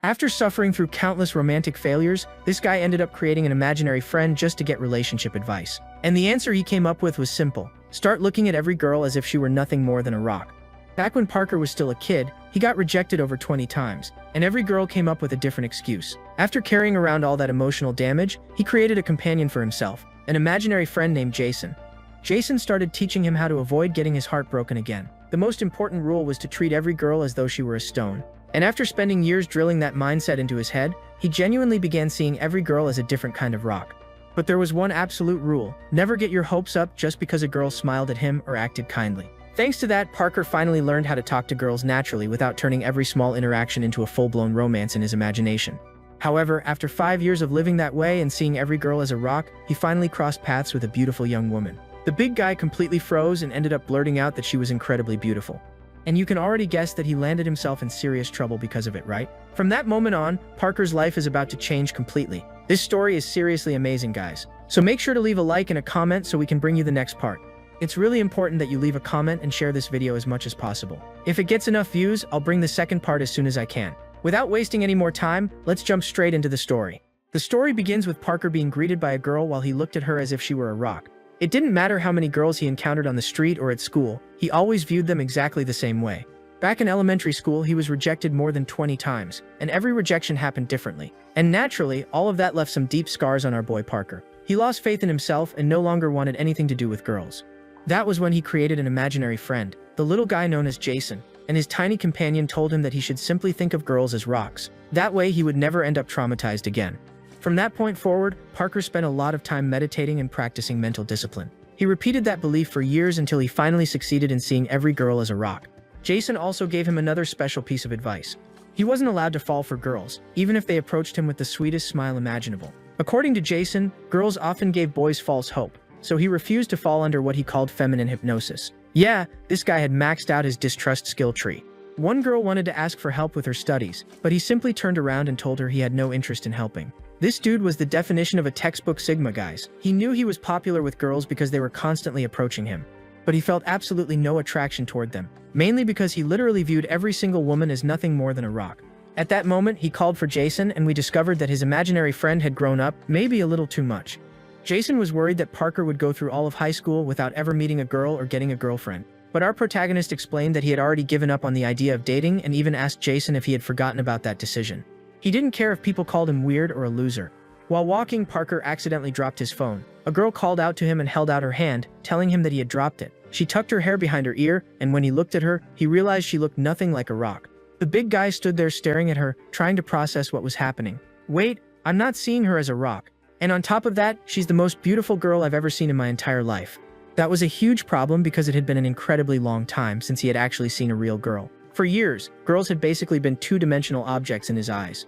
After suffering through countless romantic failures, this guy ended up creating an imaginary friend just to get relationship advice. And the answer he came up with was simple. Start looking at every girl as if she were nothing more than a rock. Back when Parker was still a kid, he got rejected over 20 times, and every girl came up with a different excuse. After carrying around all that emotional damage, he created a companion for himself, an imaginary friend named Jason. Jason started teaching him how to avoid getting his heart broken again. The most important rule was to treat every girl as though she were a stone. And after spending years drilling that mindset into his head, he genuinely began seeing every girl as a different kind of rock. But there was one absolute rule: never get your hopes up just because a girl smiled at him or acted kindly. Thanks to that, Parker finally learned how to talk to girls naturally without turning every small interaction into a full-blown romance in his imagination. However, after 5 years of living that way and seeing every girl as a rock, he finally crossed paths with a beautiful young woman. The big guy completely froze and ended up blurting out that she was incredibly beautiful. And you can already guess that he landed himself in serious trouble because of it, right? From that moment on, Parker's life is about to change completely. This story is seriously amazing, guys. So make sure to leave a like and a comment so we can bring you the next part. It's really important that you leave a comment and share this video as much as possible. If it gets enough views, I'll bring the second part as soon as I can. Without wasting any more time, let's jump straight into the story. The story begins with Parker being greeted by a girl while he looked at her as if she were a rock. It didn't matter how many girls he encountered on the street or at school, he always viewed them exactly the same way. Back in elementary school, he was rejected more than 20 times, and every rejection happened differently. And naturally, all of that left some deep scars on our boy Parker. He lost faith in himself and no longer wanted anything to do with girls. That was when he created an imaginary friend, the little guy known as Jason, and his tiny companion told him that he should simply think of girls as rocks. That way he would never end up traumatized again. From that point forward, Parker spent a lot of time meditating and practicing mental discipline. He repeated that belief for years until he finally succeeded in seeing every girl as a rock. Jason also gave him another special piece of advice. He wasn't allowed to fall for girls, even if they approached him with the sweetest smile imaginable. According to Jason, girls often gave boys false hope, so he refused to fall under what he called feminine hypnosis. Yeah, this guy had maxed out his distrust skill tree. One girl wanted to ask for help with her studies, but he simply turned around and told her he had no interest in helping. This dude was the definition of a textbook Sigma, guys. He knew he was popular with girls because they were constantly approaching him. But he felt absolutely no attraction toward them, mainly because he literally viewed every single woman as nothing more than a rock. At that moment, he called for Jason and we discovered that his imaginary friend had grown up, maybe a little too much. Jason was worried that Parker would go through all of high school without ever meeting a girl or getting a girlfriend. But our protagonist explained that he had already given up on the idea of dating and even asked Jason if he had forgotten about that decision. He didn't care if people called him weird or a loser. While walking, Parker accidentally dropped his phone. A girl called out to him and held out her hand, telling him that he had dropped it. She tucked her hair behind her ear, and when he looked at her, he realized she looked nothing like a rock. The big guy stood there staring at her, trying to process what was happening. Wait, I'm not seeing her as a rock. And on top of that, she's the most beautiful girl I've ever seen in my entire life. That was a huge problem because it had been an incredibly long time since he had actually seen a real girl. For years, girls had basically been two-dimensional objects in his eyes.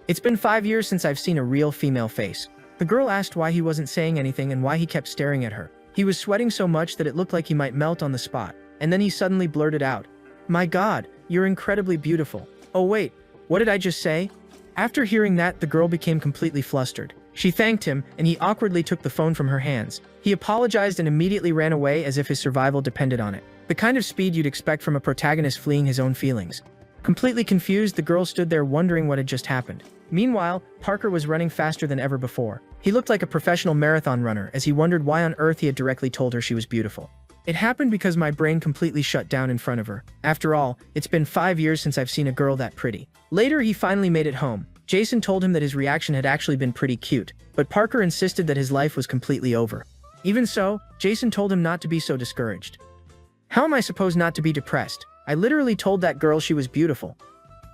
It's been 5 years since I've seen a real female face. The girl asked why he wasn't saying anything and why he kept staring at her. He was sweating so much that it looked like he might melt on the spot. And then he suddenly blurted out, "My God, you're incredibly beautiful." Oh wait, what did I just say? After hearing that, the girl became completely flustered. She thanked him, and he awkwardly took the phone from her hands. He apologized and immediately ran away as if his survival depended on it. The kind of speed you'd expect from a protagonist fleeing his own feelings. Completely confused, the girl stood there wondering what had just happened. Meanwhile, Parker was running faster than ever before. He looked like a professional marathon runner as he wondered why on earth he had directly told her she was beautiful. It happened because my brain completely shut down in front of her. After all, it's been 5 years since I've seen a girl that pretty. Later, he finally made it home. Jason told him that his reaction had actually been pretty cute, but Parker insisted that his life was completely over. Even so, Jason told him not to be so discouraged. How am I supposed not to be depressed? I literally told that girl she was beautiful.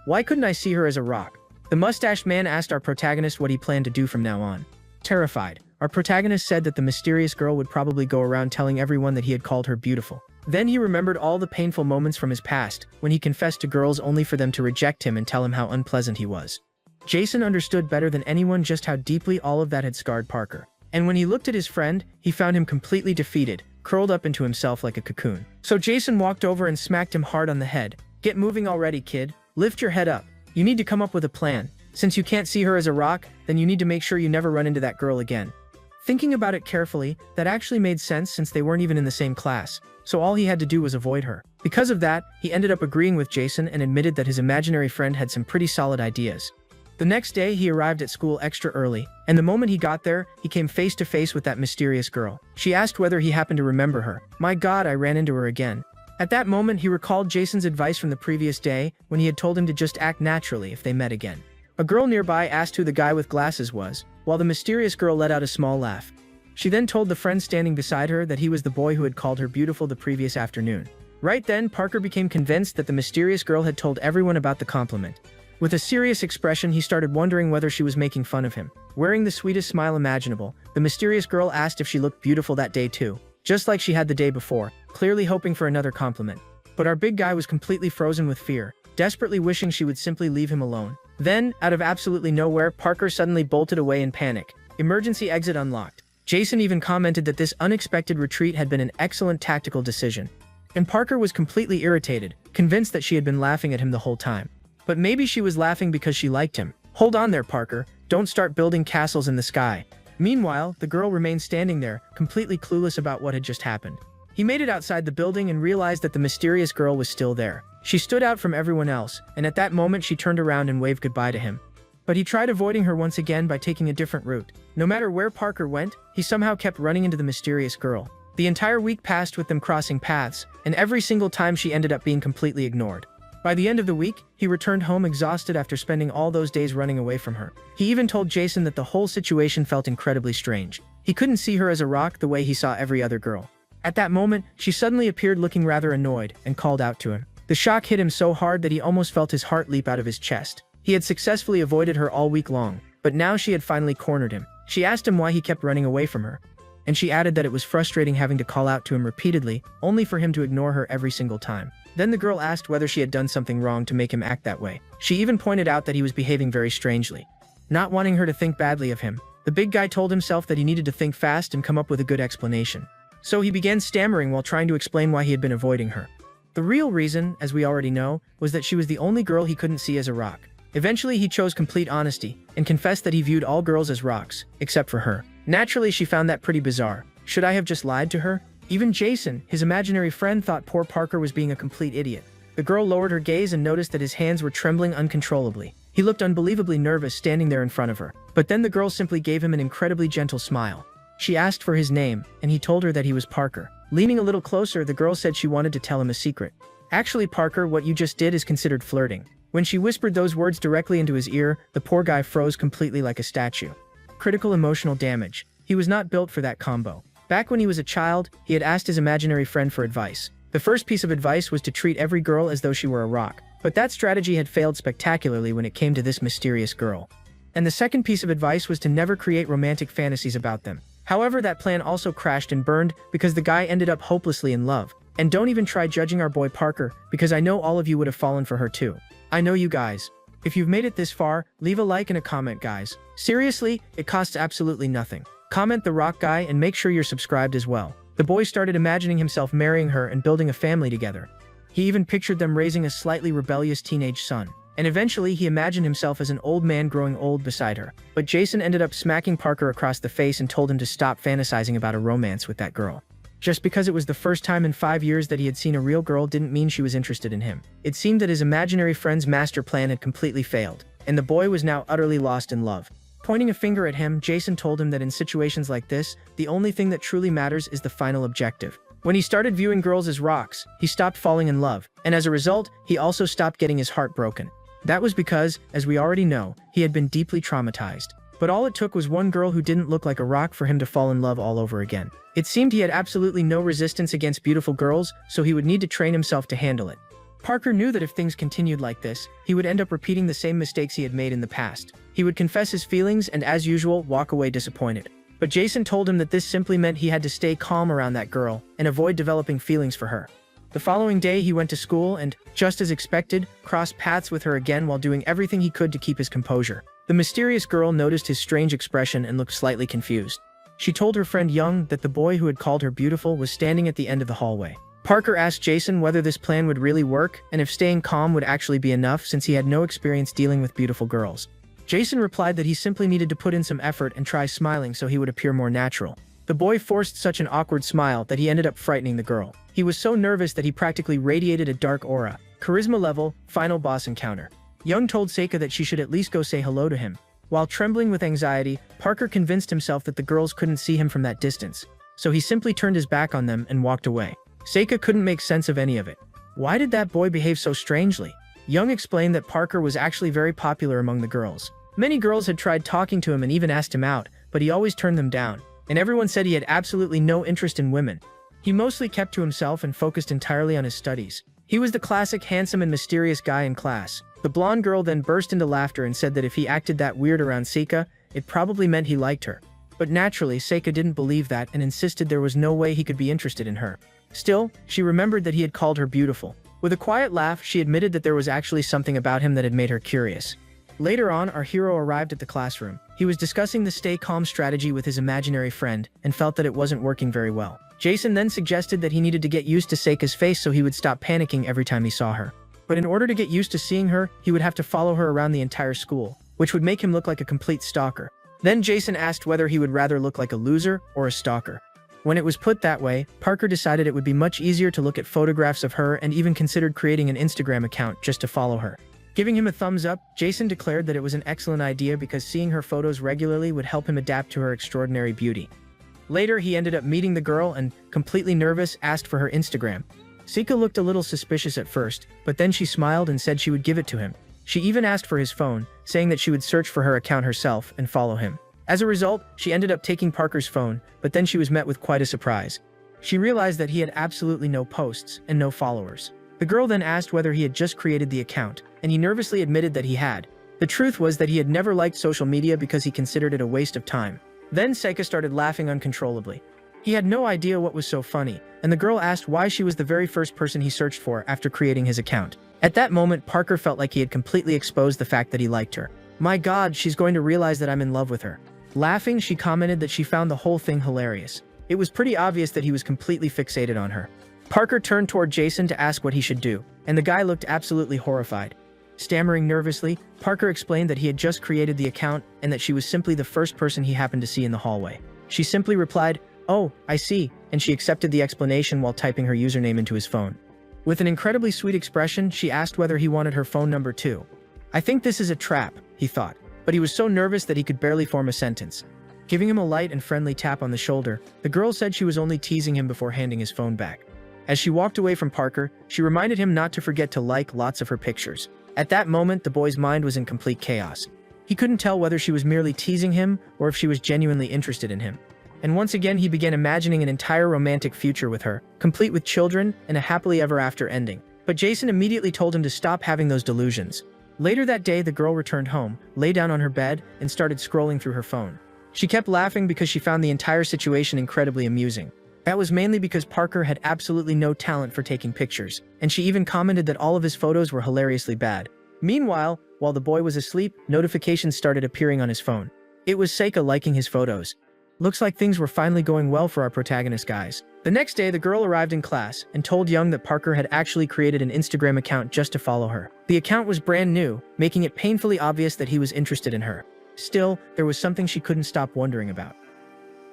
Why couldn't I see her as a rock? The mustached man asked our protagonist what he planned to do from now on. Terrified, our protagonist said that the mysterious girl would probably go around telling everyone that he had called her beautiful. Then he remembered all the painful moments from his past, when he confessed to girls only for them to reject him and tell him how unpleasant he was. Jason understood better than anyone just how deeply all of that had scarred Parker. And when he looked at his friend, he found him completely defeated, curled up into himself like a cocoon. So Jason walked over and smacked him hard on the head. "Get moving already, kid. Lift your head up. You need to come up with a plan. Since you can't see her as a rock, then you need to make sure you never run into that girl again." Thinking about it carefully, that actually made sense since they weren't even in the same class, so all he had to do was avoid her. Because of that, he ended up agreeing with Jason and admitted that his imaginary friend had some pretty solid ideas. The next day, he arrived at school extra early, and the moment he got there, he came face to face with that mysterious girl. She asked whether he happened to remember her. My God, I ran into her again. At that moment, he recalled Jason's advice from the previous day when he had told him to just act naturally if they met again. A girl nearby asked who the guy with glasses was, while the mysterious girl let out a small laugh. She then told the friend standing beside her that he was the boy who had called her beautiful the previous afternoon. Right then, Parker became convinced that the mysterious girl had told everyone about the compliment. With a serious expression, he started wondering whether she was making fun of him. Wearing the sweetest smile imaginable, the mysterious girl asked if she looked beautiful that day too, just like she had the day before, clearly hoping for another compliment. But our big guy was completely frozen with fear, desperately wishing she would simply leave him alone. Then, out of absolutely nowhere, Parker suddenly bolted away in panic. Emergency exit unlocked. Jason even commented that this unexpected retreat had been an excellent tactical decision. And Parker was completely irritated, convinced that she had been laughing at him the whole time. But maybe she was laughing because she liked him. Hold on there, Parker. Don't start building castles in the sky. Meanwhile, the girl remained standing there, completely clueless about what had just happened. He made it outside the building and realized that the mysterious girl was still there. She stood out from everyone else, and at that moment she turned around and waved goodbye to him. But he tried avoiding her once again by taking a different route. No matter where Parker went, he somehow kept running into the mysterious girl. The entire week passed with them crossing paths, and every single time she ended up being completely ignored. By the end of the week, he returned home exhausted after spending all those days running away from her. He even told Jason that the whole situation felt incredibly strange. He couldn't see her as a rock the way he saw every other girl. At that moment, she suddenly appeared looking rather annoyed and called out to him. The shock hit him so hard that he almost felt his heart leap out of his chest. He had successfully avoided her all week long, but now she had finally cornered him. She asked him why he kept running away from her, and she added that it was frustrating having to call out to him repeatedly, only for him to ignore her every single time. Then the girl asked whether she had done something wrong to make him act that way. She even pointed out that he was behaving very strangely. Not wanting her to think badly of him, the big guy told himself that he needed to think fast and come up with a good explanation. So he began stammering while trying to explain why he had been avoiding her. The real reason, as we already know, was that she was the only girl he couldn't see as a rock. Eventually, he chose complete honesty and confessed that he viewed all girls as rocks, except for her. Naturally, she found that pretty bizarre. Should I have just lied to her? Even Jason, his imaginary friend, thought poor Parker was being a complete idiot. The girl lowered her gaze and noticed that his hands were trembling uncontrollably. He looked unbelievably nervous standing there in front of her. But then the girl simply gave him an incredibly gentle smile. She asked for his name, and he told her that he was Parker. Leaning a little closer, the girl said she wanted to tell him a secret. Actually, Parker, what you just did is considered flirting. When she whispered those words directly into his ear, the poor guy froze completely like a statue. Critical emotional damage. He was not built for that combo. Back when he was a child, he had asked his imaginary friend for advice. The first piece of advice was to treat every girl as though she were a rock. But that strategy had failed spectacularly when it came to this mysterious girl. And the second piece of advice was to never create romantic fantasies about them. However, that plan also crashed and burned because the guy ended up hopelessly in love. And don't even try judging our boy Parker, because I know all of you would have fallen for her too. I know you guys. If you've made it this far, leave a like and a comment, guys. Seriously, it costs absolutely nothing. Comment the rock guy and make sure you're subscribed as well. The boy started imagining himself marrying her and building a family together. He even pictured them raising a slightly rebellious teenage son. And eventually he imagined himself as an old man growing old beside her. But Jason ended up smacking Parker across the face and told him to stop fantasizing about a romance with that girl. Just because it was the first time in 5 years that he had seen a real girl didn't mean she was interested in him. It seemed that his imaginary friend's master plan had completely failed, and the boy was now utterly lost in love. Pointing a finger at him, Jason told him that in situations like this, the only thing that truly matters is the final objective. When he started viewing girls as rocks, he stopped falling in love, and as a result, he also stopped getting his heart broken. That was because, as we already know, he had been deeply traumatized. But all it took was one girl who didn't look like a rock for him to fall in love all over again. It seemed he had absolutely no resistance against beautiful girls, so he would need to train himself to handle it. Parker knew that if things continued like this, he would end up repeating the same mistakes he had made in the past. He would confess his feelings and, as usual, walk away disappointed. But Jason told him that this simply meant he had to stay calm around that girl and avoid developing feelings for her. The following day, he went to school and, just as expected, crossed paths with her again while doing everything he could to keep his composure. The mysterious girl noticed his strange expression and looked slightly confused. She told her friend Young that the boy who had called her beautiful was standing at the end of the hallway. Parker asked Jason whether this plan would really work and if staying calm would actually be enough since he had no experience dealing with beautiful girls. Jason replied that he simply needed to put in some effort and try smiling so he would appear more natural. The boy forced such an awkward smile that he ended up frightening the girl. He was so nervous that he practically radiated a dark aura. Charisma level, final boss encounter. Young told Seika that she should at least go say hello to him. While trembling with anxiety, Parker convinced himself that the girls couldn't see him from that distance, so he simply turned his back on them and walked away. Seika couldn't make sense of any of it. Why did that boy behave so strangely? Young explained that Parker was actually very popular among the girls. Many girls had tried talking to him and even asked him out, but he always turned them down, and everyone said he had absolutely no interest in women. He mostly kept to himself and focused entirely on his studies. He was the classic handsome and mysterious guy in class. The blonde girl then burst into laughter and said that if he acted that weird around Seika, it probably meant he liked her. But naturally, Seika didn't believe that and insisted there was no way he could be interested in her. Still, she remembered that he had called her beautiful. With a quiet laugh, she admitted that there was actually something about him that had made her curious. Later on, our hero arrived at the classroom. He was discussing the stay calm strategy with his imaginary friend and felt that it wasn't working very well. Jason then suggested that he needed to get used to Seika's face so he would stop panicking every time he saw her. But in order to get used to seeing her, he would have to follow her around the entire school, which would make him look like a complete stalker. Then Jason asked whether he would rather look like a loser or a stalker. When it was put that way, Parker decided it would be much easier to look at photographs of her and even considered creating an Instagram account just to follow her. Giving him a thumbs up, Jason declared that it was an excellent idea because seeing her photos regularly would help him adapt to her extraordinary beauty. Later, he ended up meeting the girl and, completely nervous, asked for her Instagram. Seika looked a little suspicious at first, but then she smiled and said she would give it to him. She even asked for his phone, saying that she would search for her account herself and follow him. As a result, she ended up taking Parker's phone, but then she was met with quite a surprise. She realized that he had absolutely no posts and no followers. The girl then asked whether he had just created the account, and he nervously admitted that he had. The truth was that he had never liked social media because he considered it a waste of time. Then Seika started laughing uncontrollably. He had no idea what was so funny, and the girl asked why she was the very first person he searched for after creating his account. At that moment, Parker felt like he had completely exposed the fact that he liked her. My God, she's going to realize that I'm in love with her. Laughing, she commented that she found the whole thing hilarious. It was pretty obvious that he was completely fixated on her. Parker turned toward Jason to ask what he should do, and the guy looked absolutely horrified. Stammering nervously, Parker explained that he had just created the account and that she was simply the first person he happened to see in the hallway. She simply replied, "Oh, I see," and she accepted the explanation while typing her username into his phone. With an incredibly sweet expression, she asked whether he wanted her phone number too. I think this is a trap, he thought, but he was so nervous that he could barely form a sentence. Giving him a light and friendly tap on the shoulder, the girl said she was only teasing him before handing his phone back. As she walked away from Parker, she reminded him not to forget to like lots of her pictures. At that moment, the boy's mind was in complete chaos. He couldn't tell whether she was merely teasing him or if she was genuinely interested in him. And once again, he began imagining an entire romantic future with her, complete with children and a happily ever after ending. But Jason immediately told him to stop having those delusions. Later that day, the girl returned home, lay down on her bed, and started scrolling through her phone. She kept laughing because she found the entire situation incredibly amusing. That was mainly because Parker had absolutely no talent for taking pictures, and she even commented that all of his photos were hilariously bad. Meanwhile, while the boy was asleep, notifications started appearing on his phone. It was Seika liking his photos. Looks like things were finally going well for our protagonist, guys. The next day, the girl arrived in class and told Young that Parker had actually created an Instagram account just to follow her. The account was brand new, making it painfully obvious that he was interested in her. Still, there was something she couldn't stop wondering about.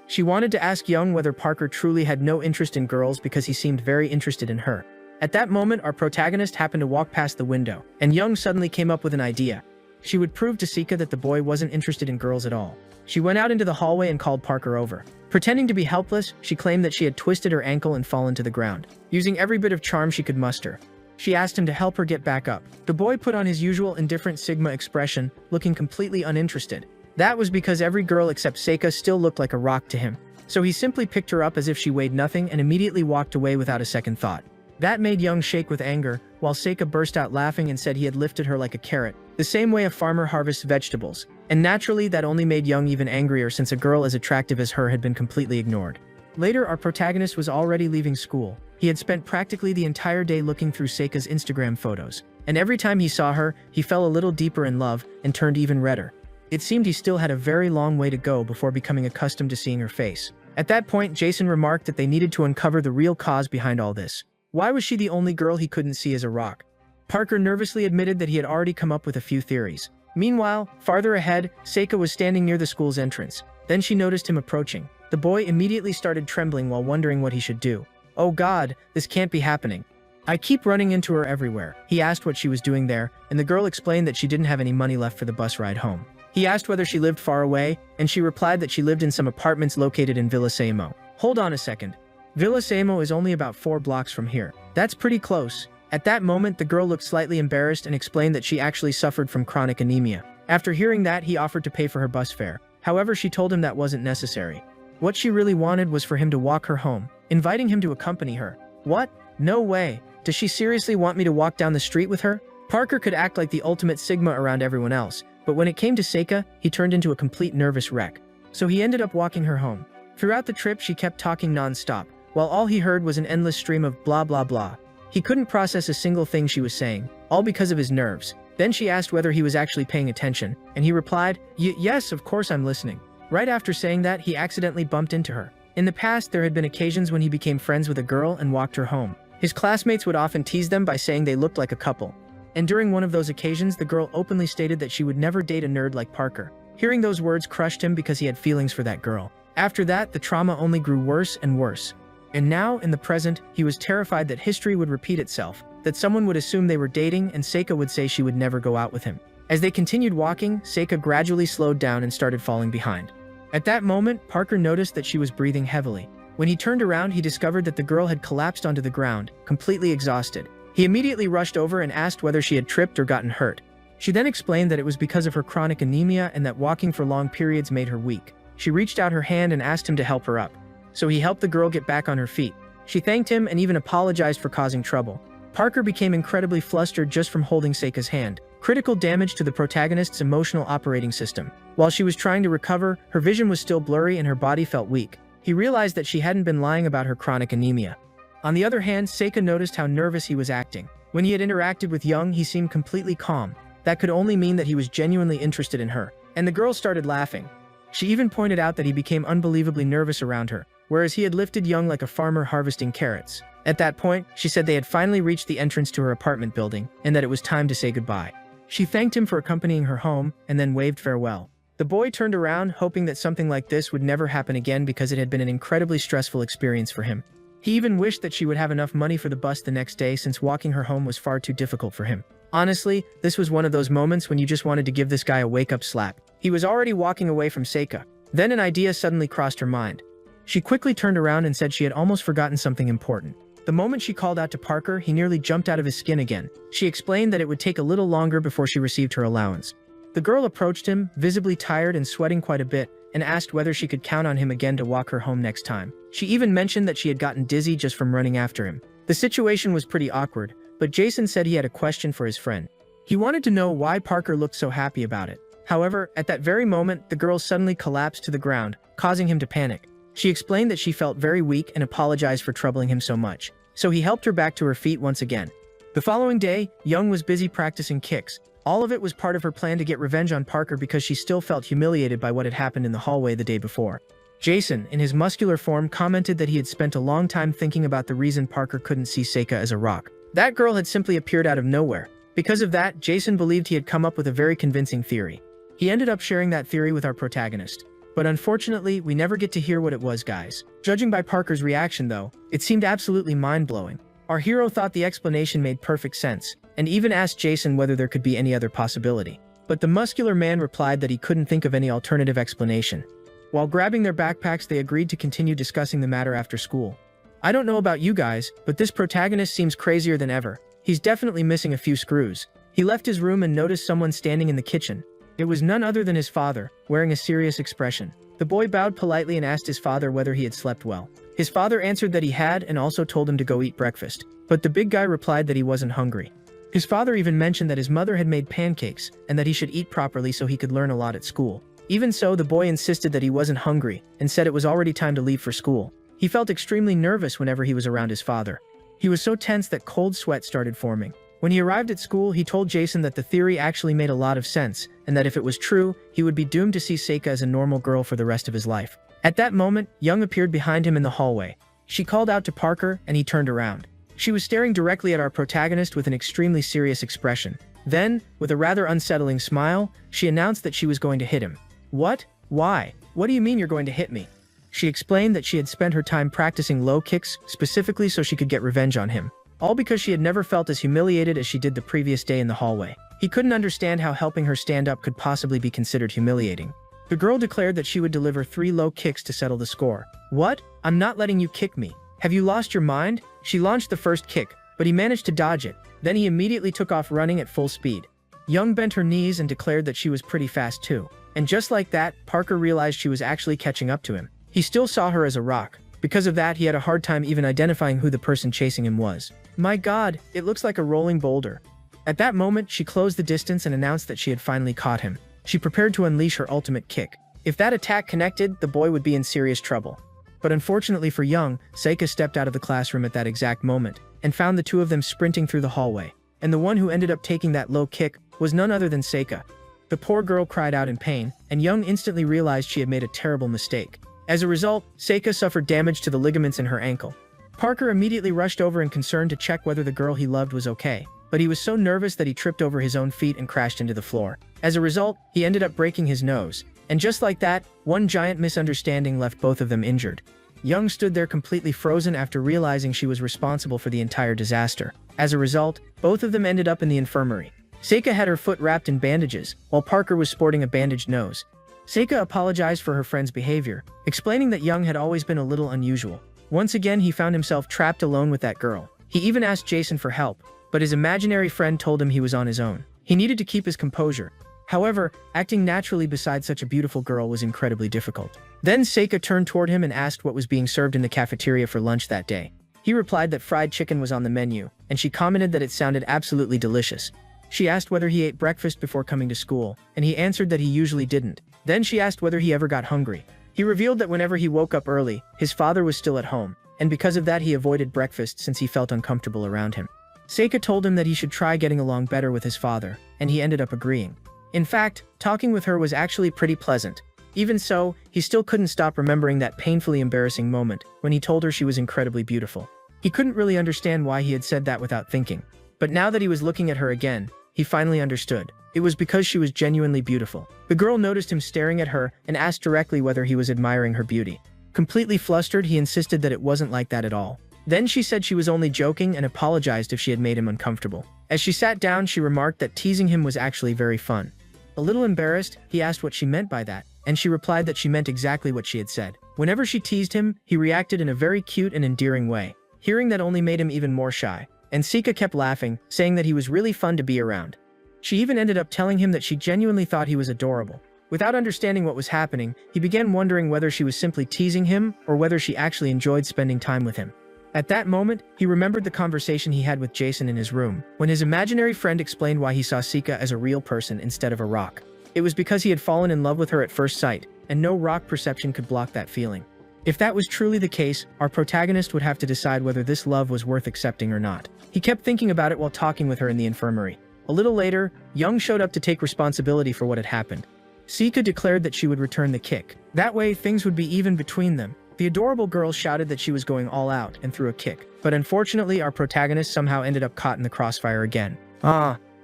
She wanted to ask Young whether Parker truly had no interest in girls because he seemed very interested in her. At that moment, our protagonist happened to walk past the window, and Young suddenly came up with an idea. She would prove to Seika that the boy wasn't interested in girls at all. She went out into the hallway and called Parker over. Pretending to be helpless, she claimed that she had twisted her ankle and fallen to the ground. Using every bit of charm she could muster, she asked him to help her get back up. The boy put on his usual indifferent Sigma expression, looking completely uninterested. That was because every girl except Seika still looked like a rock to him. So he simply picked her up as if she weighed nothing and immediately walked away without a second thought. That made Young shake with anger, while Seika burst out laughing and said he had lifted her like a carrot, the same way a farmer harvests vegetables. And naturally, that only made Young even angrier since a girl as attractive as her had been completely ignored. Later, our protagonist was already leaving school. He had spent practically the entire day looking through Seika's Instagram photos. And every time he saw her, he fell a little deeper in love and turned even redder. It seemed he still had a very long way to go before becoming accustomed to seeing her face. At that point, Jason remarked that they needed to uncover the real cause behind all this. Why was she the only girl he couldn't see as a rock? Parker nervously admitted that he had already come up with a few theories. Meanwhile, farther ahead, Seika was standing near the school's entrance. Then she noticed him approaching. The boy immediately started trembling while wondering what he should do. "Oh God, this can't be happening. I keep running into her everywhere." He asked what she was doing there, and the girl explained that she didn't have any money left for the bus ride home. He asked whether she lived far away, and she replied that she lived in some apartments located in Villa Semo. "Hold on a second. Villa Semo is only about 4 blocks from here. That's pretty close." At that moment, the girl looked slightly embarrassed and explained that she actually suffered from chronic anemia. After hearing that, he offered to pay for her bus fare. However, she told him that wasn't necessary. What she really wanted was for him to walk her home, inviting him to accompany her. "What? No way. Does she seriously want me to walk down the street with her?" Parker could act like the ultimate Sigma around everyone else, but when it came to Seika, he turned into a complete nervous wreck. So he ended up walking her home. Throughout the trip, she kept talking non-stop, while all he heard was an endless stream of blah blah blah. He couldn't process a single thing she was saying, all because of his nerves. Then she asked whether he was actually paying attention, and he replied, Yes, of course I'm listening." Right after saying that, he accidentally bumped into her. In the past, there had been occasions when he became friends with a girl and walked her home. His classmates would often tease them by saying they looked like a couple. And during one of those occasions, the girl openly stated that she would never date a nerd like Parker. Hearing those words crushed him because he had feelings for that girl. After that, the trauma only grew worse and worse. And now, in the present, he was terrified that history would repeat itself, that someone would assume they were dating and Seika would say she would never go out with him. As they continued walking, Seika gradually slowed down and started falling behind. At that moment, Parker noticed that she was breathing heavily. When he turned around, he discovered that the girl had collapsed onto the ground, completely exhausted. He immediately rushed over and asked whether she had tripped or gotten hurt. She then explained that it was because of her chronic anemia and that walking for long periods made her weak. She reached out her hand and asked him to help her up. So he helped the girl get back on her feet. She thanked him and even apologized for causing trouble. Parker became incredibly flustered just from holding Seika's hand. Critical damage to the protagonist's emotional operating system. While she was trying to recover, her vision was still blurry and her body felt weak. He realized that she hadn't been lying about her chronic anemia. On the other hand, Seika noticed how nervous he was acting. When he had interacted with Young, he seemed completely calm. That could only mean that he was genuinely interested in her. And the girl started laughing. She even pointed out that he became unbelievably nervous around her, whereas he had lifted Young like a farmer harvesting carrots. At that point, she said they had finally reached the entrance to her apartment building, and that it was time to say goodbye. She thanked him for accompanying her home, and then waved farewell. The boy turned around, hoping that something like this would never happen again because it had been an incredibly stressful experience for him. He even wished that she would have enough money for the bus the next day since walking her home was far too difficult for him. Honestly, this was one of those moments when you just wanted to give this guy a wake-up slap. He was already walking away from Seika. Then an idea suddenly crossed her mind. She quickly turned around and said she had almost forgotten something important. The moment she called out to Parker, he nearly jumped out of his skin again. She explained that it would take a little longer before she received her allowance. The girl approached him, visibly tired and sweating quite a bit, and asked whether she could count on him again to walk her home next time. She even mentioned that she had gotten dizzy just from running after him. The situation was pretty awkward, but Jason said he had a question for his friend. He wanted to know why Parker looked so happy about it. However, at that very moment, the girl suddenly collapsed to the ground, causing him to panic. She explained that she felt very weak and apologized for troubling him so much. So he helped her back to her feet once again. The following day, Young was busy practicing kicks. All of it was part of her plan to get revenge on Parker because she still felt humiliated by what had happened in the hallway the day before. Jason, in his muscular form, commented that he had spent a long time thinking about the reason Parker couldn't see Seika as a rock. That girl had simply appeared out of nowhere. Because of that, Jason believed he had come up with a very convincing theory. He ended up sharing that theory with our protagonist. But unfortunately, we never get to hear what it was, guys. Judging by Parker's reaction, though, it seemed absolutely mind-blowing. Our hero thought the explanation made perfect sense, and even asked Jason whether there could be any other possibility. But the muscular man replied that he couldn't think of any alternative explanation. While grabbing their backpacks, they agreed to continue discussing the matter after school. I don't know about you guys, but this protagonist seems crazier than ever. He's definitely missing a few screws. He left his room and noticed someone standing in the kitchen. It was none other than his father, wearing a serious expression. The boy bowed politely and asked his father whether he had slept well. His father answered that he had and also told him to go eat breakfast. But the big guy replied that he wasn't hungry. His father even mentioned that his mother had made pancakes and that he should eat properly so he could learn a lot at school. Even so, the boy insisted that he wasn't hungry and said it was already time to leave for school. He felt extremely nervous whenever he was around his father. He was so tense that cold sweat started forming. When he arrived at school, he told Jason that the theory actually made a lot of sense, and that if it was true, he would be doomed to see Seika as a normal girl for the rest of his life. At that moment, Young appeared behind him in the hallway. She called out to Parker, and he turned around. She was staring directly at our protagonist with an extremely serious expression. Then, with a rather unsettling smile, she announced that she was going to hit him. What? Why? "What do you mean you're going to hit me?" She explained that she had spent her time practicing low kicks specifically so she could get revenge on him. All because she had never felt as humiliated as she did the previous day in the hallway. He couldn't understand how helping her stand up could possibly be considered humiliating. The girl declared that she would deliver 3 low kicks to settle the score. "What? I'm not letting you kick me. Have you lost your mind?" She launched the first kick, but he managed to dodge it. Then he immediately took off running at full speed. Young bent her knees and declared that she was pretty fast too. And just like that, Parker realized she was actually catching up to him. He still saw her as a rock. Because of that, he had a hard time even identifying who the person chasing him was. "My God, it looks like a rolling boulder." At that moment, she closed the distance and announced that she had finally caught him. She prepared to unleash her ultimate kick. If that attack connected, the boy would be in serious trouble. But unfortunately for Young, Seika stepped out of the classroom at that exact moment and found the two of them sprinting through the hallway. And the one who ended up taking that low kick was none other than Seika. The poor girl cried out in pain, and Young instantly realized she had made a terrible mistake. As a result, Seika suffered damage to the ligaments in her ankle. Parker immediately rushed over in concern to check whether the girl he loved was okay, but he was so nervous that he tripped over his own feet and crashed into the floor. As a result, he ended up breaking his nose. And just like that, one giant misunderstanding left both of them injured. Young stood there completely frozen after realizing she was responsible for the entire disaster. As a result, both of them ended up in the infirmary. Seika had her foot wrapped in bandages, while Parker was sporting a bandaged nose. Seika apologized for her friend's behavior, explaining that Young had always been a little unusual. Once again, he found himself trapped alone with that girl. He even asked Jason for help, but his imaginary friend told him he was on his own. He needed to keep his composure. However, acting naturally beside such a beautiful girl was incredibly difficult. Then Seika turned toward him and asked what was being served in the cafeteria for lunch that day. He replied that fried chicken was on the menu, and she commented that it sounded absolutely delicious. She asked whether he ate breakfast before coming to school, and he answered that he usually didn't. Then she asked whether he ever got hungry. He revealed that whenever he woke up early, his father was still at home, and because of that he avoided breakfast since he felt uncomfortable around him. Seika told him that he should try getting along better with his father, and he ended up agreeing. In fact, talking with her was actually pretty pleasant. Even so, he still couldn't stop remembering that painfully embarrassing moment when he told her she was incredibly beautiful. He couldn't really understand why he had said that without thinking. But now that he was looking at her again, he finally understood. It was because she was genuinely beautiful. The girl noticed him staring at her and asked directly whether he was admiring her beauty. Completely flustered, he insisted that it wasn't like that at all. Then she said she was only joking and apologized if she had made him uncomfortable. As she sat down, she remarked that teasing him was actually very fun. A little embarrassed, he asked what she meant by that, and she replied that she meant exactly what she had said. Whenever she teased him, he reacted in a very cute and endearing way. Hearing that only made him even more shy, and Seika kept laughing, saying that he was really fun to be around. She even ended up telling him that she genuinely thought he was adorable. Without understanding what was happening, he began wondering whether she was simply teasing him or whether she actually enjoyed spending time with him. At that moment, he remembered the conversation he had with Jason in his room, when his imaginary friend explained why he saw Seika as a real person instead of a rock. It was because he had fallen in love with her at first sight, and no rock perception could block that feeling. If that was truly the case, our protagonist would have to decide whether this love was worth accepting or not. He kept thinking about it while talking with her in the infirmary. A little later, Young showed up to take responsibility for what had happened. Seika declared that she would return the kick. That way, things would be even between them. The adorable girl shouted that she was going all out and threw a kick. But unfortunately, our protagonist somehow ended up caught in the crossfire again.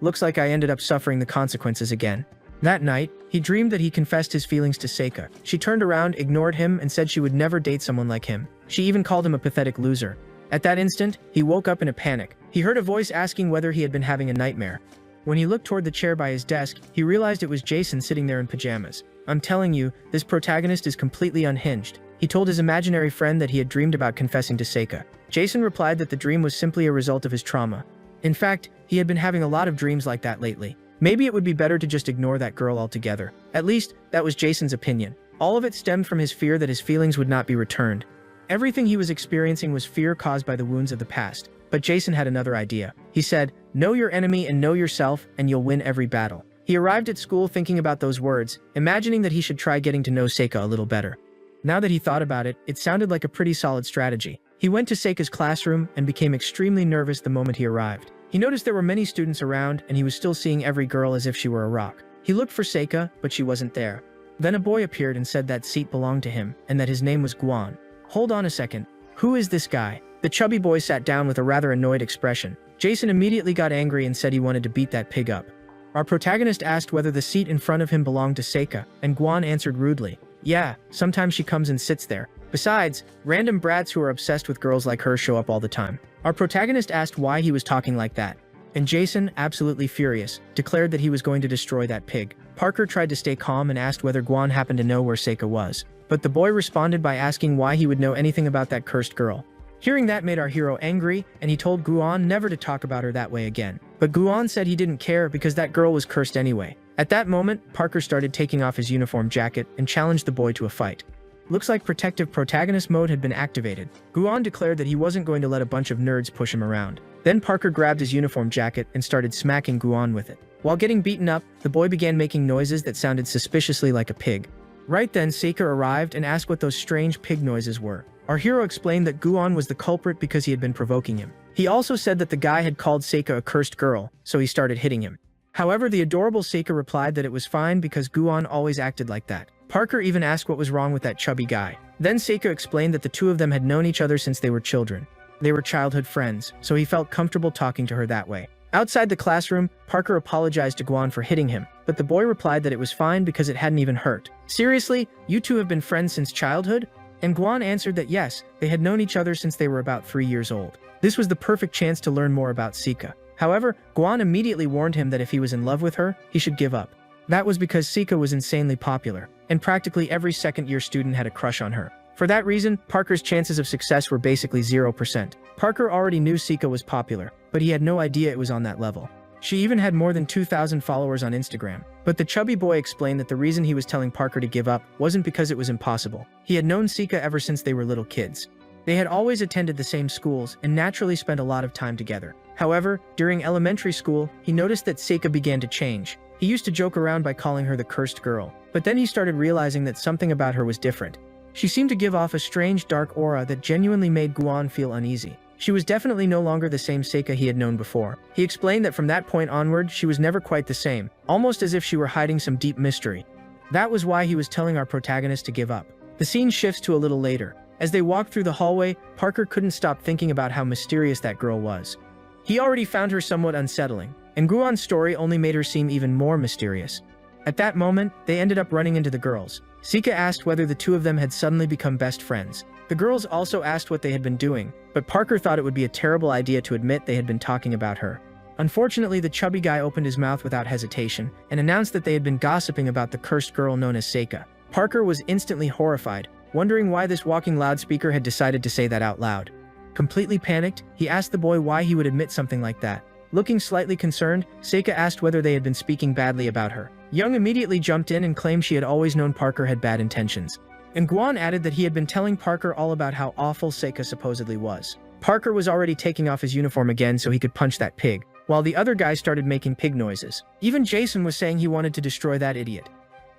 Looks like I ended up suffering the consequences again. That night, he dreamed that he confessed his feelings to Seika. She turned around, ignored him, and said she would never date someone like him. She even called him a pathetic loser. At that instant, he woke up in a panic. He heard a voice asking whether he had been having a nightmare. When he looked toward the chair by his desk, he realized it was Jason sitting there in pajamas. I'm telling you, this protagonist is completely unhinged. He told his imaginary friend that he had dreamed about confessing to Seika. Jason replied that the dream was simply a result of his trauma. In fact, he had been having a lot of dreams like that lately. Maybe it would be better to just ignore that girl altogether. At least, that was Jason's opinion. All of it stemmed from his fear that his feelings would not be returned. Everything he was experiencing was fear caused by the wounds of the past. But Jason had another idea. He said, "Know your enemy and know yourself, and you'll win every battle." He arrived at school thinking about those words, imagining that he should try getting to know Seika a little better. Now that he thought about it, it sounded like a pretty solid strategy. He went to Seika's classroom and became extremely nervous the moment he arrived. He noticed there were many students around, and he was still seeing every girl as if she were a rock. He looked for Seika, but she wasn't there. Then a boy appeared and said that seat belonged to him, and that his name was Guan. Hold on a second. Who is this guy? The chubby boy sat down with a rather annoyed expression. Jason immediately got angry and said he wanted to beat that pig up. Our protagonist asked whether the seat in front of him belonged to Seika, and Guan answered rudely, Yeah, sometimes she comes and sits there. Besides, random brats who are obsessed with girls like her show up all the time. Our protagonist asked why he was talking like that. And Jason, absolutely furious, declared that he was going to destroy that pig. Parker tried to stay calm and asked whether Guan happened to know where Seika was. But the boy responded by asking why he would know anything about that cursed girl. Hearing that made our hero angry, and he told Guan never to talk about her that way again. But Guan said he didn't care because that girl was cursed anyway. At that moment, Parker started taking off his uniform jacket and challenged the boy to a fight. Looks like protective protagonist mode had been activated. Guan declared that he wasn't going to let a bunch of nerds push him around. Then Parker grabbed his uniform jacket and started smacking Guan with it. While getting beaten up, the boy began making noises that sounded suspiciously like a pig. Right then, Seika arrived and asked what those strange pig noises were. Our hero explained that Guan was the culprit because he had been provoking him. He also said that the guy had called Seika a cursed girl, so he started hitting him. However, the adorable Seika replied that it was fine because Guan always acted like that. Parker even asked what was wrong with that chubby guy. Then Seika explained that the two of them had known each other since they were children. They were childhood friends, so he felt comfortable talking to her that way. Outside the classroom, Parker apologized to Guan for hitting him, but the boy replied that it was fine because it hadn't even hurt. Seriously, you two have been friends since childhood? And Guan answered that yes, they had known each other since they were about 3 years old. This was the perfect chance to learn more about Seika. However, Guan immediately warned him that if he was in love with her, he should give up. That was because Seika was insanely popular, and practically every second-year student had a crush on her. For that reason, Parker's chances of success were basically 0%. Parker already knew Seika was popular, but he had no idea it was on that level. She even had more than 2,000 followers on Instagram. But the chubby boy explained that the reason he was telling Parker to give up wasn't because it was impossible. He had known Seika ever since they were little kids. They had always attended the same schools and naturally spent a lot of time together. However, during elementary school, he noticed that Seika began to change. He used to joke around by calling her the cursed girl, but then he started realizing that something about her was different. She seemed to give off a strange dark aura that genuinely made Guan feel uneasy. She was definitely no longer the same Seika he had known before. He explained that from that point onward, she was never quite the same, almost as if she were hiding some deep mystery. That was why he was telling our protagonist to give up. The scene shifts to a little later. As they walked through the hallway, Parker couldn't stop thinking about how mysterious that girl was. He already found her somewhat unsettling, and Guan's story only made her seem even more mysterious. At that moment, they ended up running into the girls. Seika asked whether the two of them had suddenly become best friends. The girls also asked what they had been doing, but Parker thought it would be a terrible idea to admit they had been talking about her. Unfortunately, the chubby guy opened his mouth without hesitation and announced that they had been gossiping about the cursed girl known as Seika. Parker was instantly horrified, wondering why this walking loudspeaker had decided to say that out loud. Completely panicked, he asked the boy why he would admit something like that. Looking slightly concerned, Seika asked whether they had been speaking badly about her. Young immediately jumped in and claimed she had always known Parker had bad intentions. And Guan added that he had been telling Parker all about how awful Seika supposedly was. Parker was already taking off his uniform again so he could punch that pig, while the other guy started making pig noises. Even Jason was saying he wanted to destroy that idiot.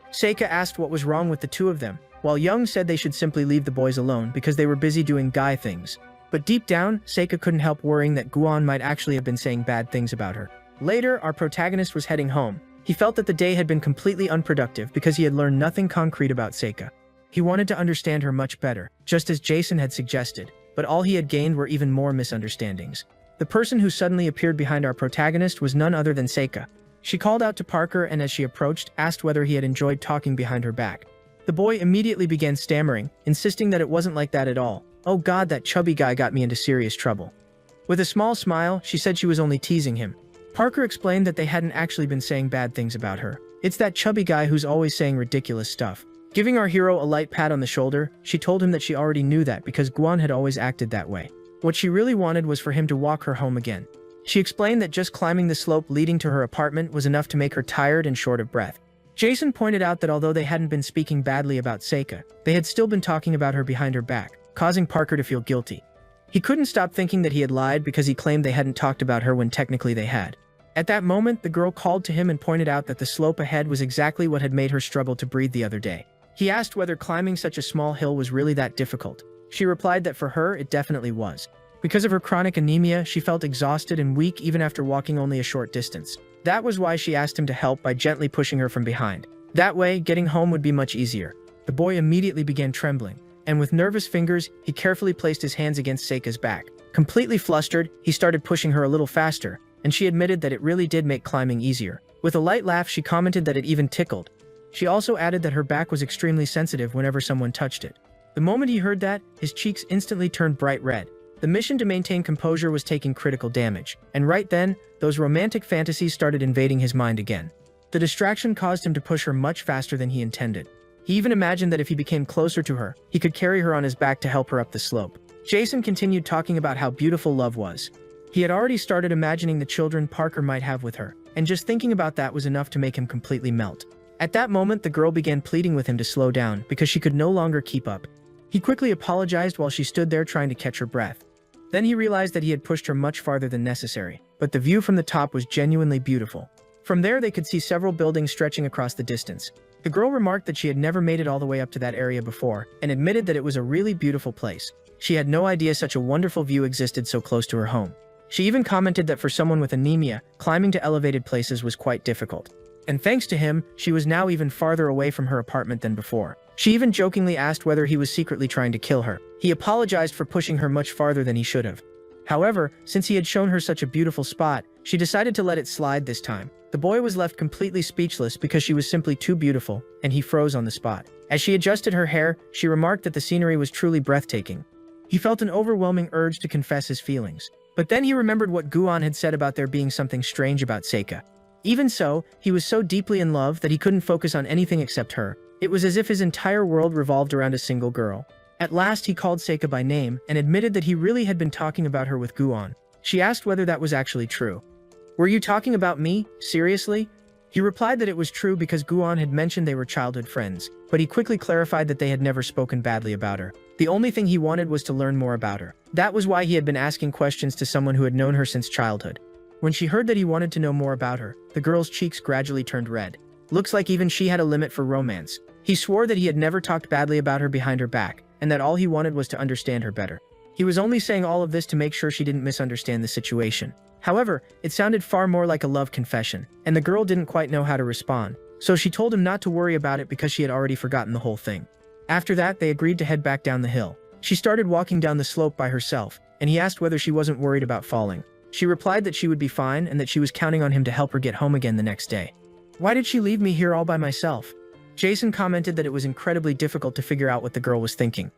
Seika asked what was wrong with the two of them, while Young said they should simply leave the boys alone because they were busy doing guy things. But deep down, Seika couldn't help worrying that Guan might actually have been saying bad things about her. Later, our protagonist was heading home. He felt that the day had been completely unproductive because he had learned nothing concrete about Seika. He wanted to understand her much better, just as Jason had suggested, but all he had gained were even more misunderstandings. The person who suddenly appeared behind our protagonist was none other than Seika. She called out to Parker and as she approached, asked whether he had enjoyed talking behind her back. The boy immediately began stammering, insisting that it wasn't like that at all. Oh god, that chubby guy got me into serious trouble. With a small smile, she said she was only teasing him. Parker explained that they hadn't actually been saying bad things about her. It's that chubby guy who's always saying ridiculous stuff. Giving our hero a light pat on the shoulder, she told him that she already knew that because Guan had always acted that way. What she really wanted was for him to walk her home again. She explained that just climbing the slope leading to her apartment was enough to make her tired and short of breath. Jason pointed out that although they hadn't been speaking badly about Seika, they had still been talking about her behind her back, causing Parker to feel guilty. He couldn't stop thinking that he had lied because he claimed they hadn't talked about her when technically they had. At that moment, the girl called to him and pointed out that the slope ahead was exactly what had made her struggle to breathe the other day. He asked whether climbing such a small hill was really that difficult. She replied that for her, it definitely was. Because of her chronic anemia, she felt exhausted and weak even after walking only a short distance. That was why she asked him to help by gently pushing her from behind. That way, getting home would be much easier. The boy immediately began trembling, and with nervous fingers, he carefully placed his hands against Seika's back. Completely flustered, he started pushing her a little faster, and she admitted that it really did make climbing easier. With a light laugh, she commented that it even tickled. She also added that her back was extremely sensitive whenever someone touched it. The moment he heard that, his cheeks instantly turned bright red. The mission to maintain composure was taking critical damage, and right then, those romantic fantasies started invading his mind again. The distraction caused him to push her much faster than he intended. He even imagined that if he became closer to her, he could carry her on his back to help her up the slope. Jason continued talking about how beautiful love was. He had already started imagining the children Parker might have with her, and just thinking about that was enough to make him completely melt. At that moment, the girl began pleading with him to slow down because she could no longer keep up. He quickly apologized while she stood there trying to catch her breath. Then he realized that he had pushed her much farther than necessary, but the view from the top was genuinely beautiful. From there, they could see several buildings stretching across the distance. The girl remarked that she had never made it all the way up to that area before, and admitted that it was a really beautiful place. She had no idea such a wonderful view existed so close to her home. She even commented that for someone with anemia, climbing to elevated places was quite difficult. And thanks to him, she was now even farther away from her apartment than before. She even jokingly asked whether he was secretly trying to kill her. He apologized for pushing her much farther than he should have. However, since he had shown her such a beautiful spot, she decided to let it slide this time. The boy was left completely speechless because she was simply too beautiful, and he froze on the spot. As she adjusted her hair, she remarked that the scenery was truly breathtaking. He felt an overwhelming urge to confess his feelings. But then he remembered what Guan had said about there being something strange about Seika. Even so, he was so deeply in love that he couldn't focus on anything except her. It was as if his entire world revolved around a single girl. At last, he called Seika by name and admitted that he really had been talking about her with Guan. She asked whether that was actually true. "Were you talking about me? Seriously?" He replied that it was true because Guan had mentioned they were childhood friends, but he quickly clarified that they had never spoken badly about her. The only thing he wanted was to learn more about her. That was why he had been asking questions to someone who had known her since childhood. When she heard that he wanted to know more about her, the girl's cheeks gradually turned red. Looks like even she had a limit for romance. He swore that he had never talked badly about her behind her back, and that all he wanted was to understand her better. He was only saying all of this to make sure she didn't misunderstand the situation. However, it sounded far more like a love confession, and the girl didn't quite know how to respond, so she told him not to worry about it because she had already forgotten the whole thing. After that, they agreed to head back down the hill. She started walking down the slope by herself, and he asked whether she wasn't worried about falling. She replied that she would be fine and that she was counting on him to help her get home again the next day. "Why did she leave me here all by myself?" Jason commented that it was incredibly difficult to figure out what the girl was thinking.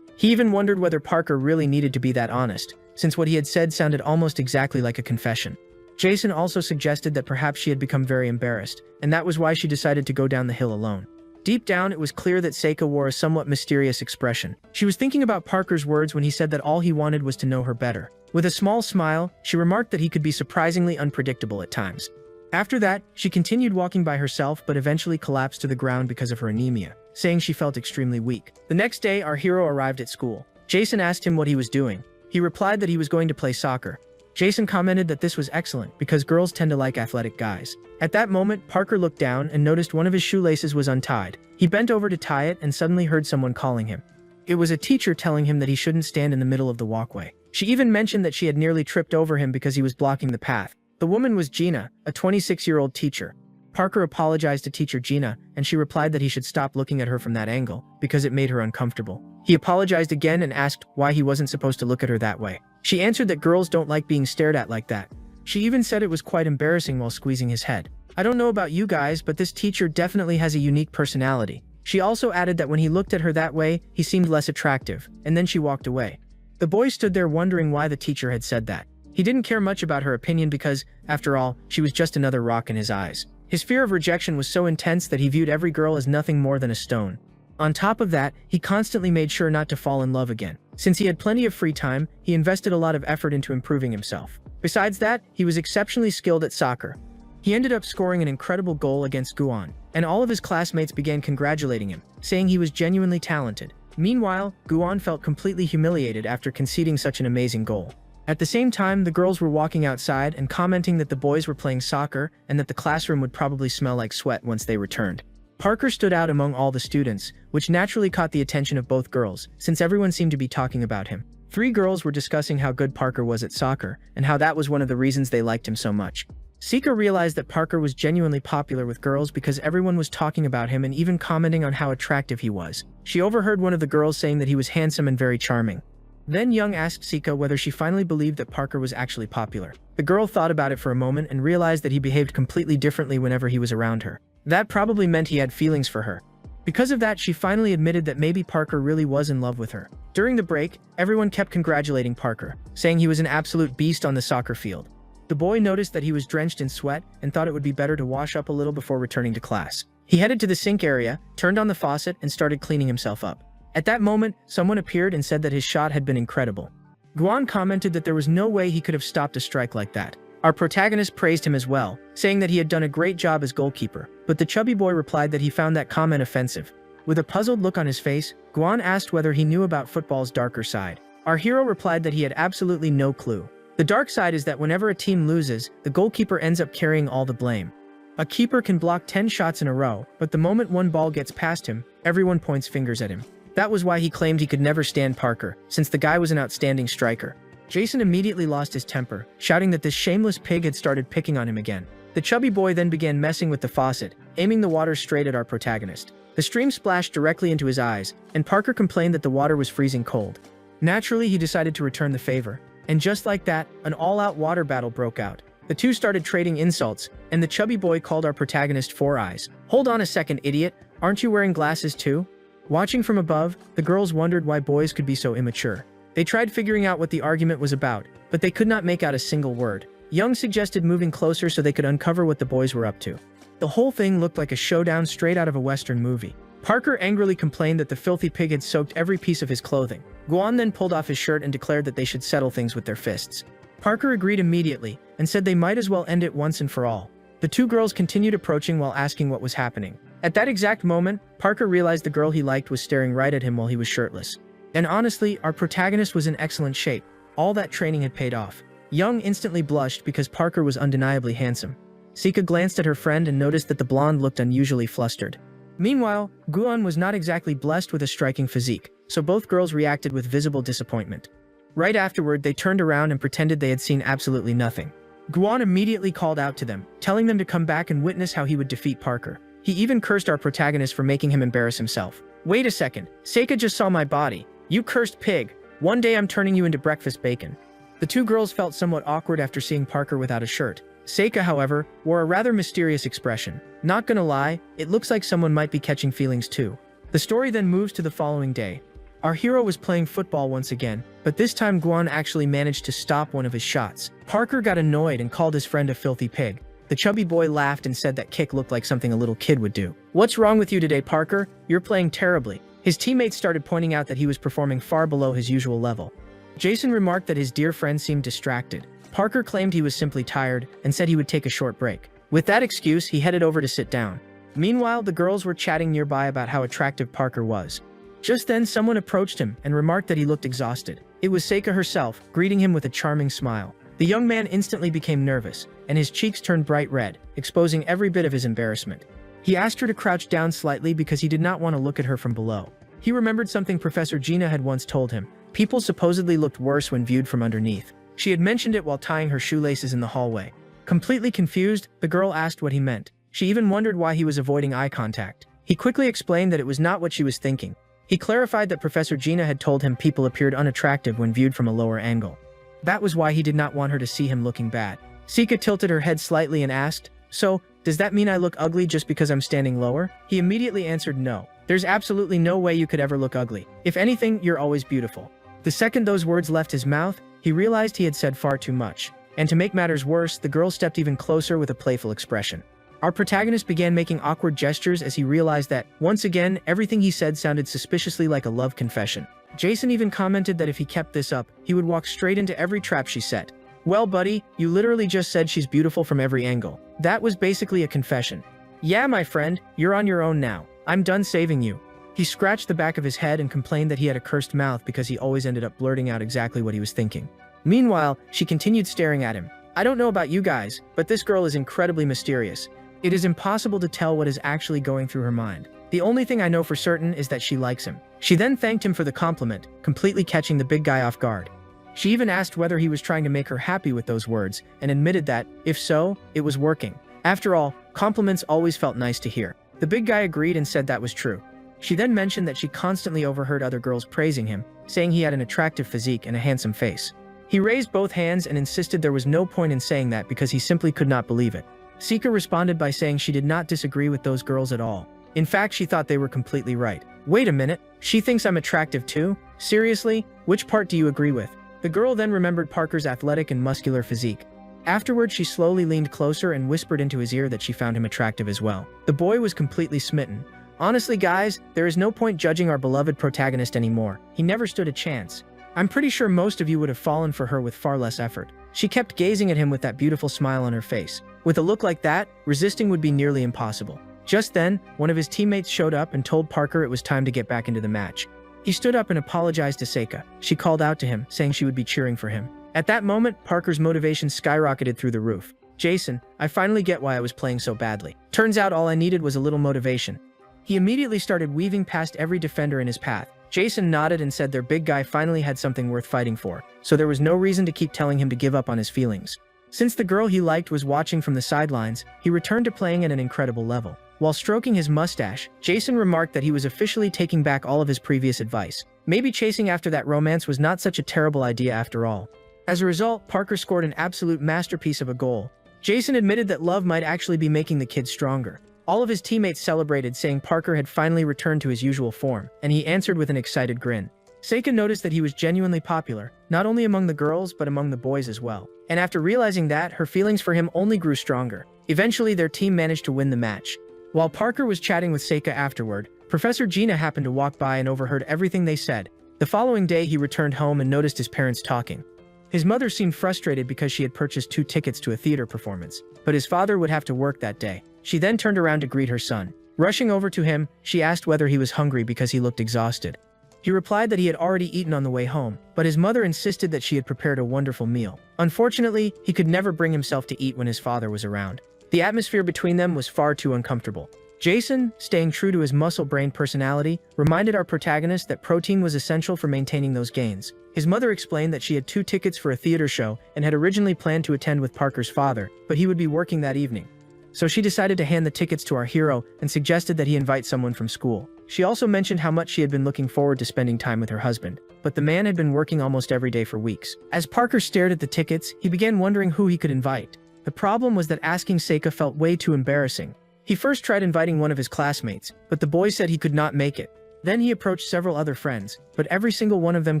He even wondered whether Parker really needed to be that honest, since what he had said sounded almost exactly like a confession. Jason also suggested that perhaps she had become very embarrassed, and that was why she decided to go down the hill alone. Deep down, it was clear that Seika wore a somewhat mysterious expression. She was thinking about Parker's words when he said that all he wanted was to know her better. With a small smile, she remarked that he could be surprisingly unpredictable at times. After that, she continued walking by herself but eventually collapsed to the ground because of her anemia, saying she felt extremely weak. The next day, our hero arrived at school. Jason asked him what he was doing. He replied that he was going to play soccer. Jason commented that this was excellent because girls tend to like athletic guys. At that moment, Parker looked down and noticed one of his shoelaces was untied. He bent over to tie it and suddenly heard someone calling him. It was a teacher telling him that he shouldn't stand in the middle of the walkway. She even mentioned that she had nearly tripped over him because he was blocking the path. The woman was Gina, a 26-year-old teacher. Parker apologized to teacher Gina, and she replied that he should stop looking at her from that angle because it made her uncomfortable. He apologized again and asked why he wasn't supposed to look at her that way. She answered that girls don't like being stared at like that. She even said it was quite embarrassing while squeezing his head. "I don't know about you guys, but this teacher definitely has a unique personality." She also added that when he looked at her that way, he seemed less attractive, and then she walked away. The boy stood there wondering why the teacher had said that. He didn't care much about her opinion because, after all, she was just another rock in his eyes. His fear of rejection was so intense that he viewed every girl as nothing more than a stone. On top of that, he constantly made sure not to fall in love again. Since he had plenty of free time, he invested a lot of effort into improving himself. Besides that, he was exceptionally skilled at soccer. He ended up scoring an incredible goal against Guan, and all of his classmates began congratulating him, saying he was genuinely talented. Meanwhile, Guan felt completely humiliated after conceding such an amazing goal. At the same time, the girls were walking outside and commenting that the boys were playing soccer and that the classroom would probably smell like sweat once they returned. Parker stood out among all the students, which naturally caught the attention of both girls, since everyone seemed to be talking about him. 3 girls were discussing how good Parker was at soccer, and how that was one of the reasons they liked him so much. Seika realized that Parker was genuinely popular with girls because everyone was talking about him and even commenting on how attractive he was. She overheard one of the girls saying that he was handsome and very charming. Then Young asked Seika whether she finally believed that Parker was actually popular. The girl thought about it for a moment and realized that he behaved completely differently whenever he was around her. That probably meant he had feelings for her. Because of that, she finally admitted that maybe Parker really was in love with her. During the break, everyone kept congratulating Parker, saying he was an absolute beast on the soccer field. The boy noticed that he was drenched in sweat and thought it would be better to wash up a little before returning to class. He headed to the sink area, turned on the faucet, and started cleaning himself up. At that moment, someone appeared and said that his shot had been incredible. Guan commented that there was no way he could have stopped a strike like that. Our protagonist praised him as well, saying that he had done a great job as goalkeeper, but the chubby boy replied that he found that comment offensive. With a puzzled look on his face, Guan asked whether he knew about football's darker side. Our hero replied that he had absolutely no clue. The dark side is that whenever a team loses, the goalkeeper ends up carrying all the blame. A keeper can block 10 shots in a row, but the moment one ball gets past him, everyone points fingers at him. That was why he claimed he could never stand Parker, since the guy was an outstanding striker. Jason immediately lost his temper, shouting that this shameless pig had started picking on him again. The chubby boy then began messing with the faucet, aiming the water straight at our protagonist. The stream splashed directly into his eyes, and Parker complained that the water was freezing cold. Naturally, he decided to return the favor. And just like that, an all-out water battle broke out. The two started trading insults, and the chubby boy called our protagonist Four Eyes. "Hold on a second, idiot. Aren't you wearing glasses too?" Watching from above, the girls wondered why boys could be so immature. They tried figuring out what the argument was about, but they could not make out a single word. Young suggested moving closer so they could uncover what the boys were up to. The whole thing looked like a showdown straight out of a Western movie. Parker angrily complained that the filthy pig had soaked every piece of his clothing. Guan then pulled off his shirt and declared that they should settle things with their fists. Parker agreed immediately, and said they might as well end it once and for all. The two girls continued approaching while asking what was happening. At that exact moment, Parker realized the girl he liked was staring right at him while he was shirtless. And honestly, our protagonist was in excellent shape. All that training had paid off. Young instantly blushed because Parker was undeniably handsome. Sika glanced at her friend and noticed that the blonde looked unusually flustered. Meanwhile, Guan was not exactly blessed with a striking physique, so both girls reacted with visible disappointment. Right afterward, they turned around and pretended they had seen absolutely nothing. Guan immediately called out to them, telling them to come back and witness how he would defeat Parker. He even cursed our protagonist for making him embarrass himself. "Wait a second, Seika just saw my body. You cursed pig. One day I'm turning you into breakfast bacon." The two girls felt somewhat awkward after seeing Parker without a shirt. Seika, however, wore a rather mysterious expression. Not gonna lie, it looks like someone might be catching feelings too. The story then moves to the following day. Our hero was playing football once again, but this time Guan actually managed to stop one of his shots. Parker got annoyed and called his friend a filthy pig. The chubby boy laughed and said that kick looked like something a little kid would do. "What's wrong with you today, Parker? You're playing terribly." His teammates started pointing out that he was performing far below his usual level. Jason remarked that his dear friend seemed distracted. Parker claimed he was simply tired and said he would take a short break. With that excuse, he headed over to sit down. Meanwhile, the girls were chatting nearby about how attractive Parker was. Just then, someone approached him and remarked that he looked exhausted. It was Seika herself, greeting him with a charming smile. The young man instantly became nervous, and his cheeks turned bright red, exposing every bit of his embarrassment. He asked her to crouch down slightly because he did not want to look at her from below. He remembered something Professor Gina had once told him. People supposedly looked worse when viewed from underneath. She had mentioned it while tying her shoelaces in the hallway. Completely confused, the girl asked what he meant. She even wondered why he was avoiding eye contact. He quickly explained that it was not what she was thinking. He clarified that Professor Gina had told him people appeared unattractive when viewed from a lower angle. That was why he did not want her to see him looking bad. Sika tilted her head slightly and asked, "So, does that mean I look ugly just because I'm standing lower?" He immediately answered no. "There's absolutely no way you could ever look ugly. If anything, you're always beautiful." The second those words left his mouth, he realized he had said far too much. And to make matters worse, the girl stepped even closer with a playful expression. Our protagonist began making awkward gestures as he realized that, once again, everything he said sounded suspiciously like a love confession. Jason even commented that if he kept this up, he would walk straight into every trap she set. "Well, buddy, you literally just said she's beautiful from every angle. That was basically a confession." "Yeah, my friend, you're on your own now. I'm done saving you." He scratched the back of his head and complained that he had a cursed mouth because he always ended up blurting out exactly what he was thinking. Meanwhile, she continued staring at him. "I don't know about you guys, but this girl is incredibly mysterious. It is impossible to tell what is actually going through her mind. The only thing I know for certain is that she likes him." She then thanked him for the compliment, completely catching the big guy off guard. She even asked whether he was trying to make her happy with those words, and admitted that, if so, it was working. After all, compliments always felt nice to hear. The big guy agreed and said that was true. She then mentioned that she constantly overheard other girls praising him, saying he had an attractive physique and a handsome face. He raised both hands and insisted there was no point in saying that because he simply could not believe it. Seika responded by saying she did not disagree with those girls at all. In fact, she thought they were completely right. Wait a minute, she thinks I'm attractive too? Seriously? Which part do you agree with? The girl then remembered Parker's athletic and muscular physique. Afterward, she slowly leaned closer and whispered into his ear that she found him attractive as well. The boy was completely smitten. Honestly, guys, there is no point judging our beloved protagonist anymore. He never stood a chance. I'm pretty sure most of you would have fallen for her with far less effort. She kept gazing at him with that beautiful smile on her face. With a look like that, resisting would be nearly impossible. Just then, one of his teammates showed up and told Parker it was time to get back into the match. He stood up and apologized to Seika. She called out to him, saying she would be cheering for him. At that moment, Parker's motivation skyrocketed through the roof. Jason, I finally get why I was playing so badly. Turns out all I needed was a little motivation. He immediately started weaving past every defender in his path. Jason nodded and said their big guy finally had something worth fighting for, so there was no reason to keep telling him to give up on his feelings. Since the girl he liked was watching from the sidelines, he returned to playing at an incredible level. While stroking his mustache, Jason remarked that he was officially taking back all of his previous advice. Maybe chasing after that romance was not such a terrible idea after all. As a result, Parker scored an absolute masterpiece of a goal. Jason admitted that love might actually be making the kid stronger. All of his teammates celebrated, saying Parker had finally returned to his usual form, and he answered with an excited grin. Seika noticed that he was genuinely popular, not only among the girls but among the boys as well. And after realizing that, her feelings for him only grew stronger. Eventually, their team managed to win the match. While Parker was chatting with Seika afterward, Professor Gina happened to walk by and overheard everything they said. The following day, he returned home and noticed his parents talking. His mother seemed frustrated because she had purchased 2 tickets to a theater performance, but his father would have to work that day. She then turned around to greet her son. Rushing over to him, she asked whether he was hungry because he looked exhausted. He replied that he had already eaten on the way home, but his mother insisted that she had prepared a wonderful meal. Unfortunately, he could never bring himself to eat when his father was around. The atmosphere between them was far too uncomfortable. Jason, staying true to his muscle-brain personality, reminded our protagonist that protein was essential for maintaining those gains. His mother explained that she had 2 tickets for a theater show and had originally planned to attend with Parker's father, but he would be working that evening. So she decided to hand the tickets to our hero and suggested that he invite someone from school. She also mentioned how much she had been looking forward to spending time with her husband, but the man had been working almost every day for weeks. As Parker stared at the tickets, he began wondering who he could invite. The problem was that asking Seika felt way too embarrassing. He first tried inviting one of his classmates, but the boy said he could not make it. Then he approached several other friends, but every single one of them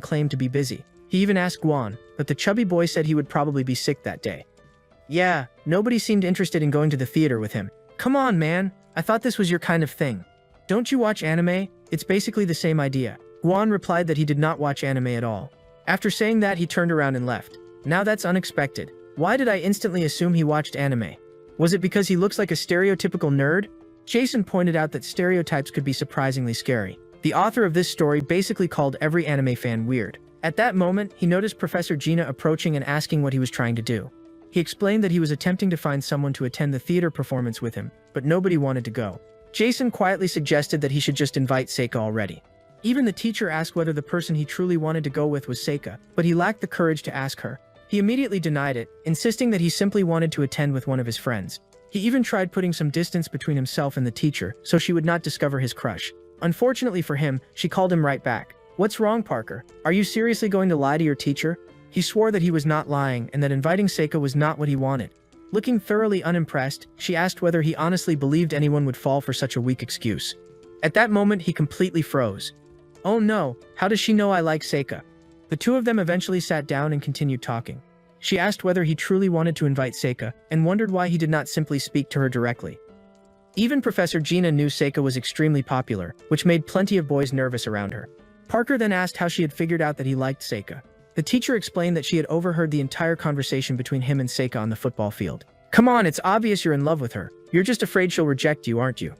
claimed to be busy. He even asked Guan, but the chubby boy said he would probably be sick that day. Yeah, nobody seemed interested in going to the theater with him. Come on, man, I thought this was your kind of thing. Don't you watch anime? It's basically the same idea. Guan replied that he did not watch anime at all. After saying that, he turned around and left. Now that's unexpected. Why did I instantly assume he watched anime? Was it because he looks like a stereotypical nerd? Jason pointed out that stereotypes could be surprisingly scary. The author of this story basically called every anime fan weird. At that moment, he noticed Professor Gina approaching and asking what he was trying to do. He explained that he was attempting to find someone to attend the theater performance with him, but nobody wanted to go. Jason quietly suggested that he should just invite Seika already. Even the teacher asked whether the person he truly wanted to go with was Seika, but he lacked the courage to ask her. He immediately denied it, insisting that he simply wanted to attend with one of his friends. He even tried putting some distance between himself and the teacher, so she would not discover his crush. Unfortunately for him, she called him right back. What's wrong, Parker? Are you seriously going to lie to your teacher? He swore that he was not lying and that inviting Seika was not what he wanted. Looking thoroughly unimpressed, she asked whether he honestly believed anyone would fall for such a weak excuse. At that moment, he completely froze. Oh no, how does she know I like Seika? The two of them eventually sat down and continued talking. She asked whether he truly wanted to invite Seika and wondered why he did not simply speak to her directly. Even Professor Gina knew Seika was extremely popular, which made plenty of boys nervous around her. Parker then asked how she had figured out that he liked Seika. The teacher explained that she had overheard the entire conversation between him and Seika on the football field. Come on, it's obvious you're in love with her. You're just afraid she'll reject you, aren't you?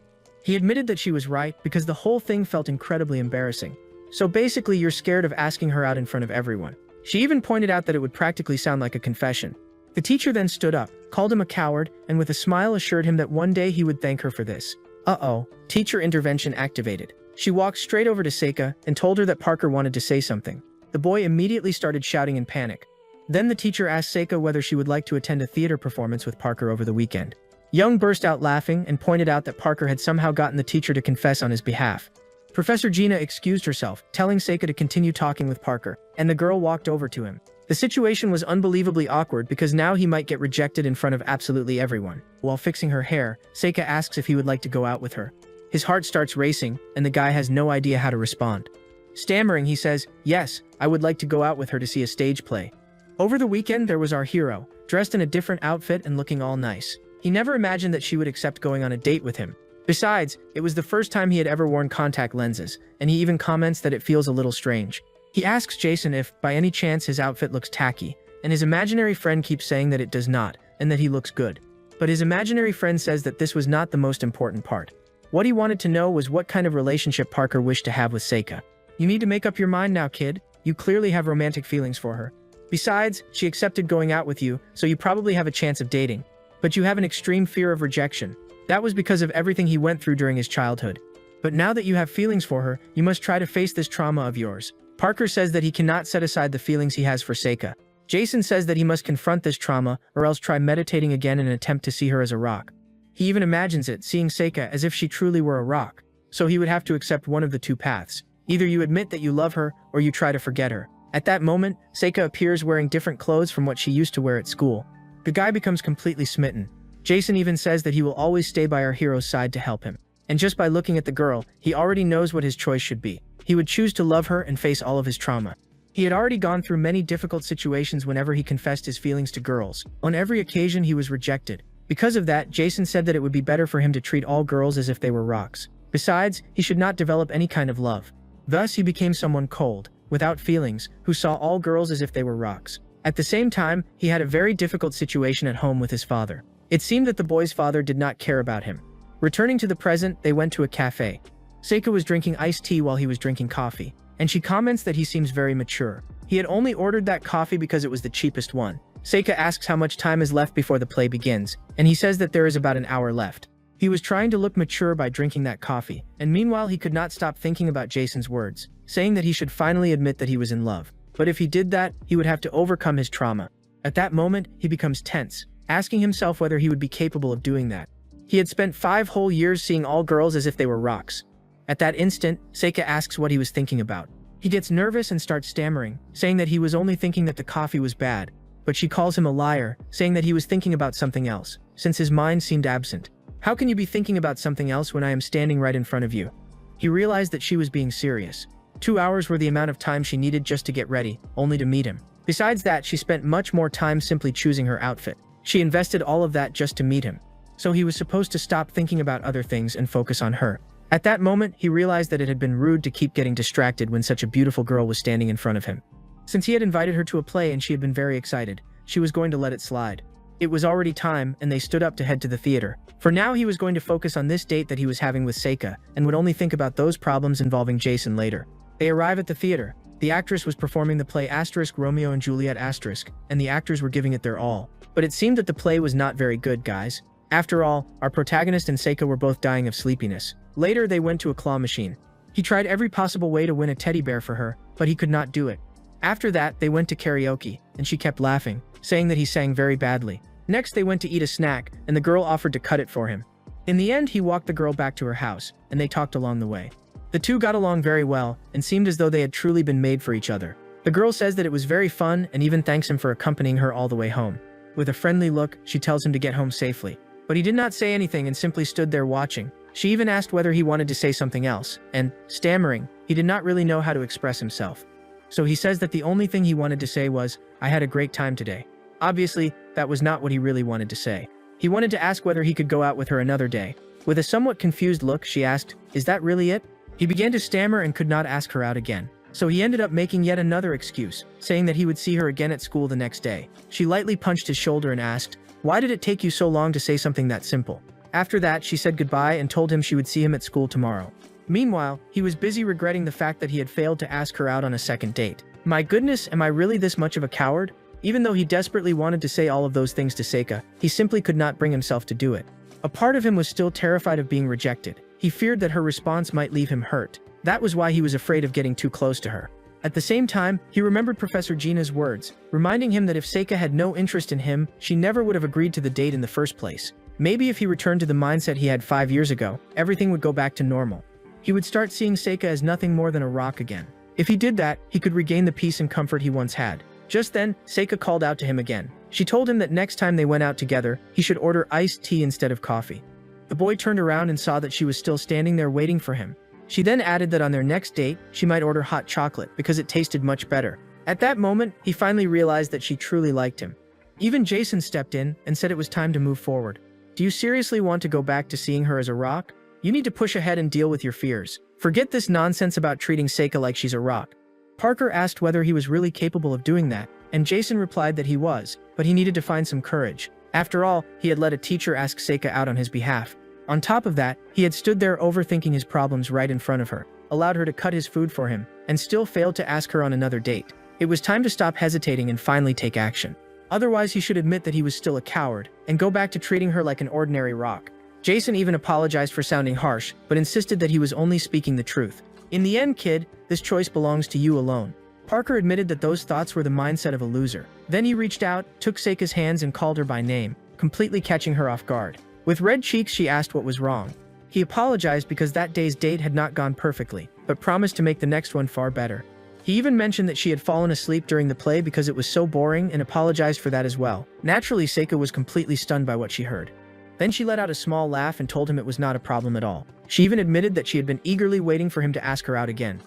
He admitted that she was right because the whole thing felt incredibly embarrassing. So basically, you're scared of asking her out in front of everyone. She even pointed out that it would practically sound like a confession. The teacher then stood up, called him a coward, and with a smile assured him that one day he would thank her for this. Uh-oh, teacher intervention activated. She walked straight over to Seika and told her that Parker wanted to say something. The boy immediately started shouting in panic. Then the teacher asked Seika whether she would like to attend a theater performance with Parker over the weekend. Young burst out laughing and pointed out that Parker had somehow gotten the teacher to confess on his behalf. Professor Gina excused herself, telling Seika to continue talking with Parker, and the girl walked over to him. The situation was unbelievably awkward because now he might get rejected in front of absolutely everyone. While fixing her hair, Seika asks if he would like to go out with her. His heart starts racing, and the guy has no idea how to respond. Stammering, he says, "Yes, I would like to go out with her to see a stage play." Over the weekend, there was our hero, dressed in a different outfit and looking all nice. He never imagined that she would accept going on a date with him. Besides, it was the first time he had ever worn contact lenses, and he even comments that it feels a little strange. He asks Jason if, by any chance, his outfit looks tacky, and his imaginary friend keeps saying that it does not, and that he looks good. But his imaginary friend says that this was not the most important part. What he wanted to know was what kind of relationship Parker wished to have with Seika. "You need to make up your mind now, kid. You clearly have romantic feelings for her. Besides, she accepted going out with you, so you probably have a chance of dating. But you have an extreme fear of rejection. That was because of everything he went through during his childhood. But now that you have feelings for her, you must try to face this trauma of yours." Parker says that he cannot set aside the feelings he has for Seika. Jason says that he must confront this trauma or else try meditating again in an attempt to see her as a rock. He even imagines it, seeing Seika as if she truly were a rock. So he would have to accept one of the two paths. Either you admit that you love her, or you try to forget her. At that moment, Seika appears wearing different clothes from what she used to wear at school. The guy becomes completely smitten. Jason even says that he will always stay by our hero's side to help him. And just by looking at the girl, he already knows what his choice should be. He would choose to love her and face all of his trauma. He had already gone through many difficult situations whenever he confessed his feelings to girls. On every occasion, he was rejected. Because of that, Jason said that it would be better for him to treat all girls as if they were rocks. Besides, he should not develop any kind of love. Thus, he became someone cold, without feelings, who saw all girls as if they were rocks. At the same time, he had a very difficult situation at home with his father. It seemed that the boy's father did not care about him. Returning to the present, they went to a cafe. Seika was drinking iced tea while he was drinking coffee, and she comments that he seems very mature. He had only ordered that coffee because it was the cheapest one. Seika asks how much time is left before the play begins, and he says that there is about an hour left. He was trying to look mature by drinking that coffee, and meanwhile he could not stop thinking about Jason's words, saying that he should finally admit that he was in love. But if he did that, he would have to overcome his trauma. At that moment, he becomes tense, asking himself whether he would be capable of doing that. He had spent 5 whole years seeing all girls as if they were rocks. At that instant, Seika asks what he was thinking about. He gets nervous and starts stammering, saying that he was only thinking that the coffee was bad, but she calls him a liar, saying that he was thinking about something else, since his mind seemed absent. "How can you be thinking about something else when I am standing right in front of you?" He realized that she was being serious. 2 hours were the amount of time she needed just to get ready, only to meet him. Besides that, she spent much more time simply choosing her outfit. She invested all of that just to meet him. So he was supposed to stop thinking about other things and focus on her. At that moment, he realized that it had been rude to keep getting distracted when such a beautiful girl was standing in front of him. Since he had invited her to a play and she had been very excited, she was going to let it slide. It was already time, and they stood up to head to the theater. For now, he was going to focus on this date that he was having with Seika, and would only think about those problems involving Jason later. They arrive at the theater. The actress was performing the play Romeo and Juliet *, and the actors were giving it their all. But it seemed that the play was not very good, guys. After all, our protagonist and Seika were both dying of sleepiness. Later, they went to a claw machine. He tried every possible way to win a teddy bear for her, but he could not do it. After that, they went to karaoke, and she kept laughing, saying that he sang very badly. Next, they went to eat a snack, and the girl offered to cut it for him. In the end, he walked the girl back to her house, and they talked along the way. The two got along very well, and seemed as though they had truly been made for each other. The girl says that it was very fun, and even thanks him for accompanying her all the way home. With a friendly look, she tells him to get home safely. But he did not say anything and simply stood there watching. She even asked whether he wanted to say something else, and, stammering, he did not really know how to express himself. So he says that the only thing he wanted to say was, "I had a great time today." Obviously, that was not what he really wanted to say. He wanted to ask whether he could go out with her another day. With a somewhat confused look, she asked, "Is that really it?" He began to stammer and could not ask her out again. So he ended up making yet another excuse, saying that he would see her again at school the next day. She lightly punched his shoulder and asked, "Why did it take you so long to say something that simple?" After that, she said goodbye and told him she would see him at school tomorrow. Meanwhile, he was busy regretting the fact that he had failed to ask her out on a second date. My goodness, am I really this much of a coward? Even though he desperately wanted to say all of those things to Seika, he simply could not bring himself to do it. A part of him was still terrified of being rejected. He feared that her response might leave him hurt. That was why he was afraid of getting too close to her. At the same time, he remembered Professor Gina's words, reminding him that if Seika had no interest in him, she never would have agreed to the date in the first place. Maybe if he returned to the mindset he had 5 years ago, everything would go back to normal. He would start seeing Seika as nothing more than a rock again. If he did that, he could regain the peace and comfort he once had. Just then, Seika called out to him again. She told him that next time they went out together, he should order iced tea instead of coffee. The boy turned around and saw that she was still standing there waiting for him. She then added that on their next date, she might order hot chocolate because it tasted much better. At that moment, he finally realized that she truly liked him. Even Jason stepped in and said it was time to move forward. Do you seriously want to go back to seeing her as a rock? You need to push ahead and deal with your fears. Forget this nonsense about treating Seika like she's a rock. Parker asked whether he was really capable of doing that, and Jason replied that he was, but he needed to find some courage. After all, he had let a teacher ask Seika out on his behalf. On top of that, he had stood there overthinking his problems right in front of her, allowed her to cut his food for him, and still failed to ask her on another date. It was time to stop hesitating and finally take action. Otherwise, he should admit that he was still a coward and go back to treating her like an ordinary rock. Jason even apologized for sounding harsh, but insisted that he was only speaking the truth. In the end, kid, this choice belongs to you alone. Parker admitted that those thoughts were the mindset of a loser. Then he reached out, took Seika's hands and called her by name, completely catching her off guard. With red cheeks, she asked what was wrong. He apologized because that day's date had not gone perfectly, but promised to make the next one far better. He even mentioned that she had fallen asleep during the play because it was so boring and apologized for that as well. Naturally, Seika was completely stunned by what she heard. Then she let out a small laugh and told him it was not a problem at all. She even admitted that she had been eagerly waiting for him to ask her out again.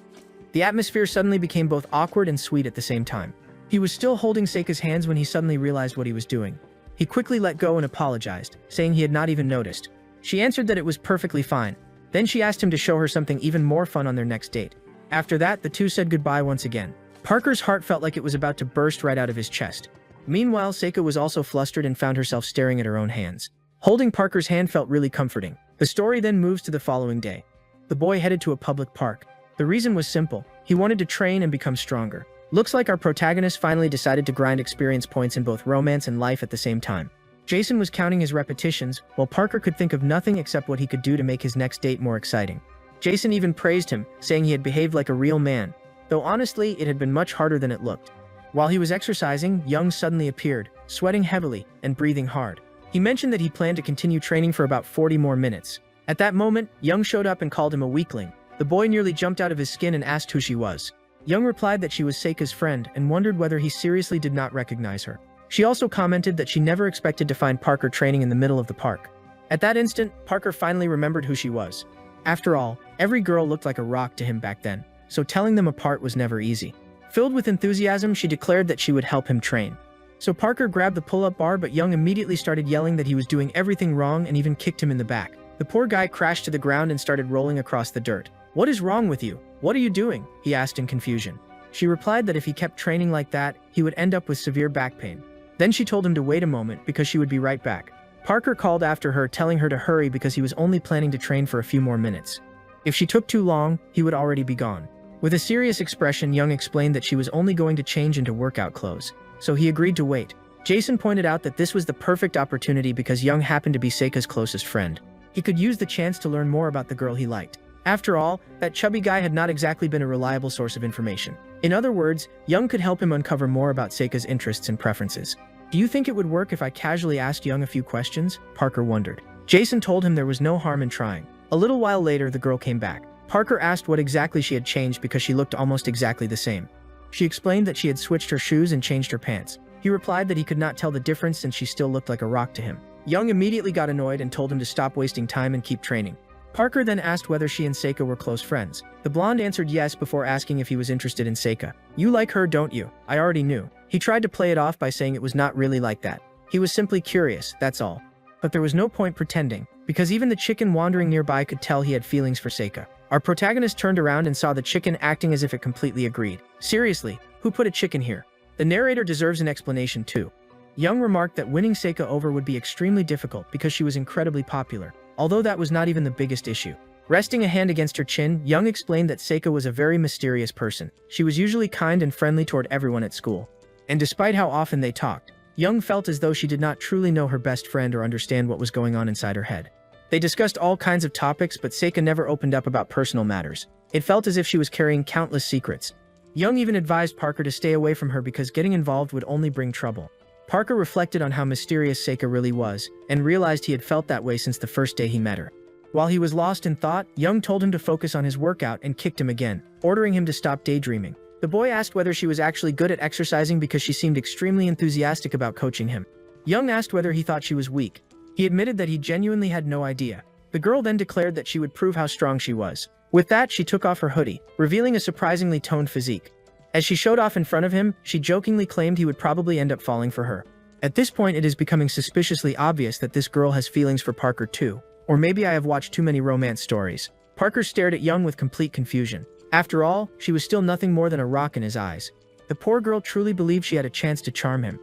The atmosphere suddenly became both awkward and sweet at the same time. He was still holding Seika's hands when he suddenly realized what he was doing. He quickly let go and apologized, saying he had not even noticed. She answered that it was perfectly fine. Then she asked him to show her something even more fun on their next date. After that, the two said goodbye once again. Parker's heart felt like it was about to burst right out of his chest. Meanwhile, Seika was also flustered and found herself staring at her own hands. Holding Parker's hand felt really comforting. The story then moves to the following day. The boy headed to a public park. The reason was simple. He wanted to train and become stronger. Looks like our protagonist finally decided to grind experience points in both romance and life at the same time. Jason was counting his repetitions, while Parker could think of nothing except what he could do to make his next date more exciting. Jason even praised him, saying he had behaved like a real man, though honestly, it had been much harder than it looked. While he was exercising, Young suddenly appeared, sweating heavily and breathing hard. He mentioned that he planned to continue training for about 40 more minutes. At that moment, Young showed up and called him a weakling. The boy nearly jumped out of his skin and asked who she was. Young replied that she was Seika's friend and wondered whether he seriously did not recognize her. She also commented that she never expected to find Parker training in the middle of the park. At that instant, Parker finally remembered who she was. After all, every girl looked like a rock to him back then, so telling them apart was never easy. Filled with enthusiasm, she declared that she would help him train. So Parker grabbed the pull-up bar, but Young immediately started yelling that he was doing everything wrong and even kicked him in the back. The poor guy crashed to the ground and started rolling across the dirt. "What is wrong with you? What are you doing?" he asked in confusion. She replied that if he kept training like that, he would end up with severe back pain. Then she told him to wait a moment because she would be right back. Parker called after her, telling her to hurry because he was only planning to train for a few more minutes. If she took too long, he would already be gone. With a serious expression, Young explained that she was only going to change into workout clothes, so he agreed to wait. Jason pointed out that this was the perfect opportunity because Young happened to be Seika's closest friend. He could use the chance to learn more about the girl he liked. After all, that chubby guy had not exactly been a reliable source of information. In other words, Young could help him uncover more about Seika's interests and preferences. "Do you think it would work if I casually asked Young a few questions?" Parker wondered. Jason told him there was no harm in trying. A little while later, the girl came back. Parker asked what exactly she had changed because she looked almost exactly the same. She explained that she had switched her shoes and changed her pants. He replied that he could not tell the difference since she still looked like a rock to him. Young immediately got annoyed and told him to stop wasting time and keep training. Parker then asked whether she and Seika were close friends. The blonde answered yes before asking if he was interested in Seika. "You like her, don't you?" "I already knew." He tried to play it off by saying it was not really like that. He was simply curious, that's all. But there was no point pretending, because even the chicken wandering nearby could tell he had feelings for Seika. Our protagonist turned around and saw the chicken acting as if it completely agreed. Seriously, who put a chicken here? The narrator deserves an explanation too. Young remarked that winning Seika over would be extremely difficult because she was incredibly popular, although that was not even the biggest issue. Resting a hand against her chin, Young explained that Seika was a very mysterious person. She was usually kind and friendly toward everyone at school. And despite how often they talked, Young felt as though she did not truly know her best friend or understand what was going on inside her head. They discussed all kinds of topics, but Seika never opened up about personal matters. It felt as if she was carrying countless secrets. Young even advised Parker to stay away from her because getting involved would only bring trouble. Parker reflected on how mysterious Seika really was, and realized he had felt that way since the first day he met her. While he was lost in thought, Young told him to focus on his workout and kicked him again, ordering him to stop daydreaming. The boy asked whether she was actually good at exercising because she seemed extremely enthusiastic about coaching him. Young asked whether he thought she was weak. He admitted that he genuinely had no idea. The girl then declared that she would prove how strong she was. With that, she took off her hoodie, revealing a surprisingly toned physique. As she showed off in front of him, she jokingly claimed he would probably end up falling for her. At this point, it is becoming suspiciously obvious that this girl has feelings for Parker too. Or maybe I have watched too many romance stories. Parker stared at Young with complete confusion. After all, she was still nothing more than a rock in his eyes. The poor girl truly believed she had a chance to charm him.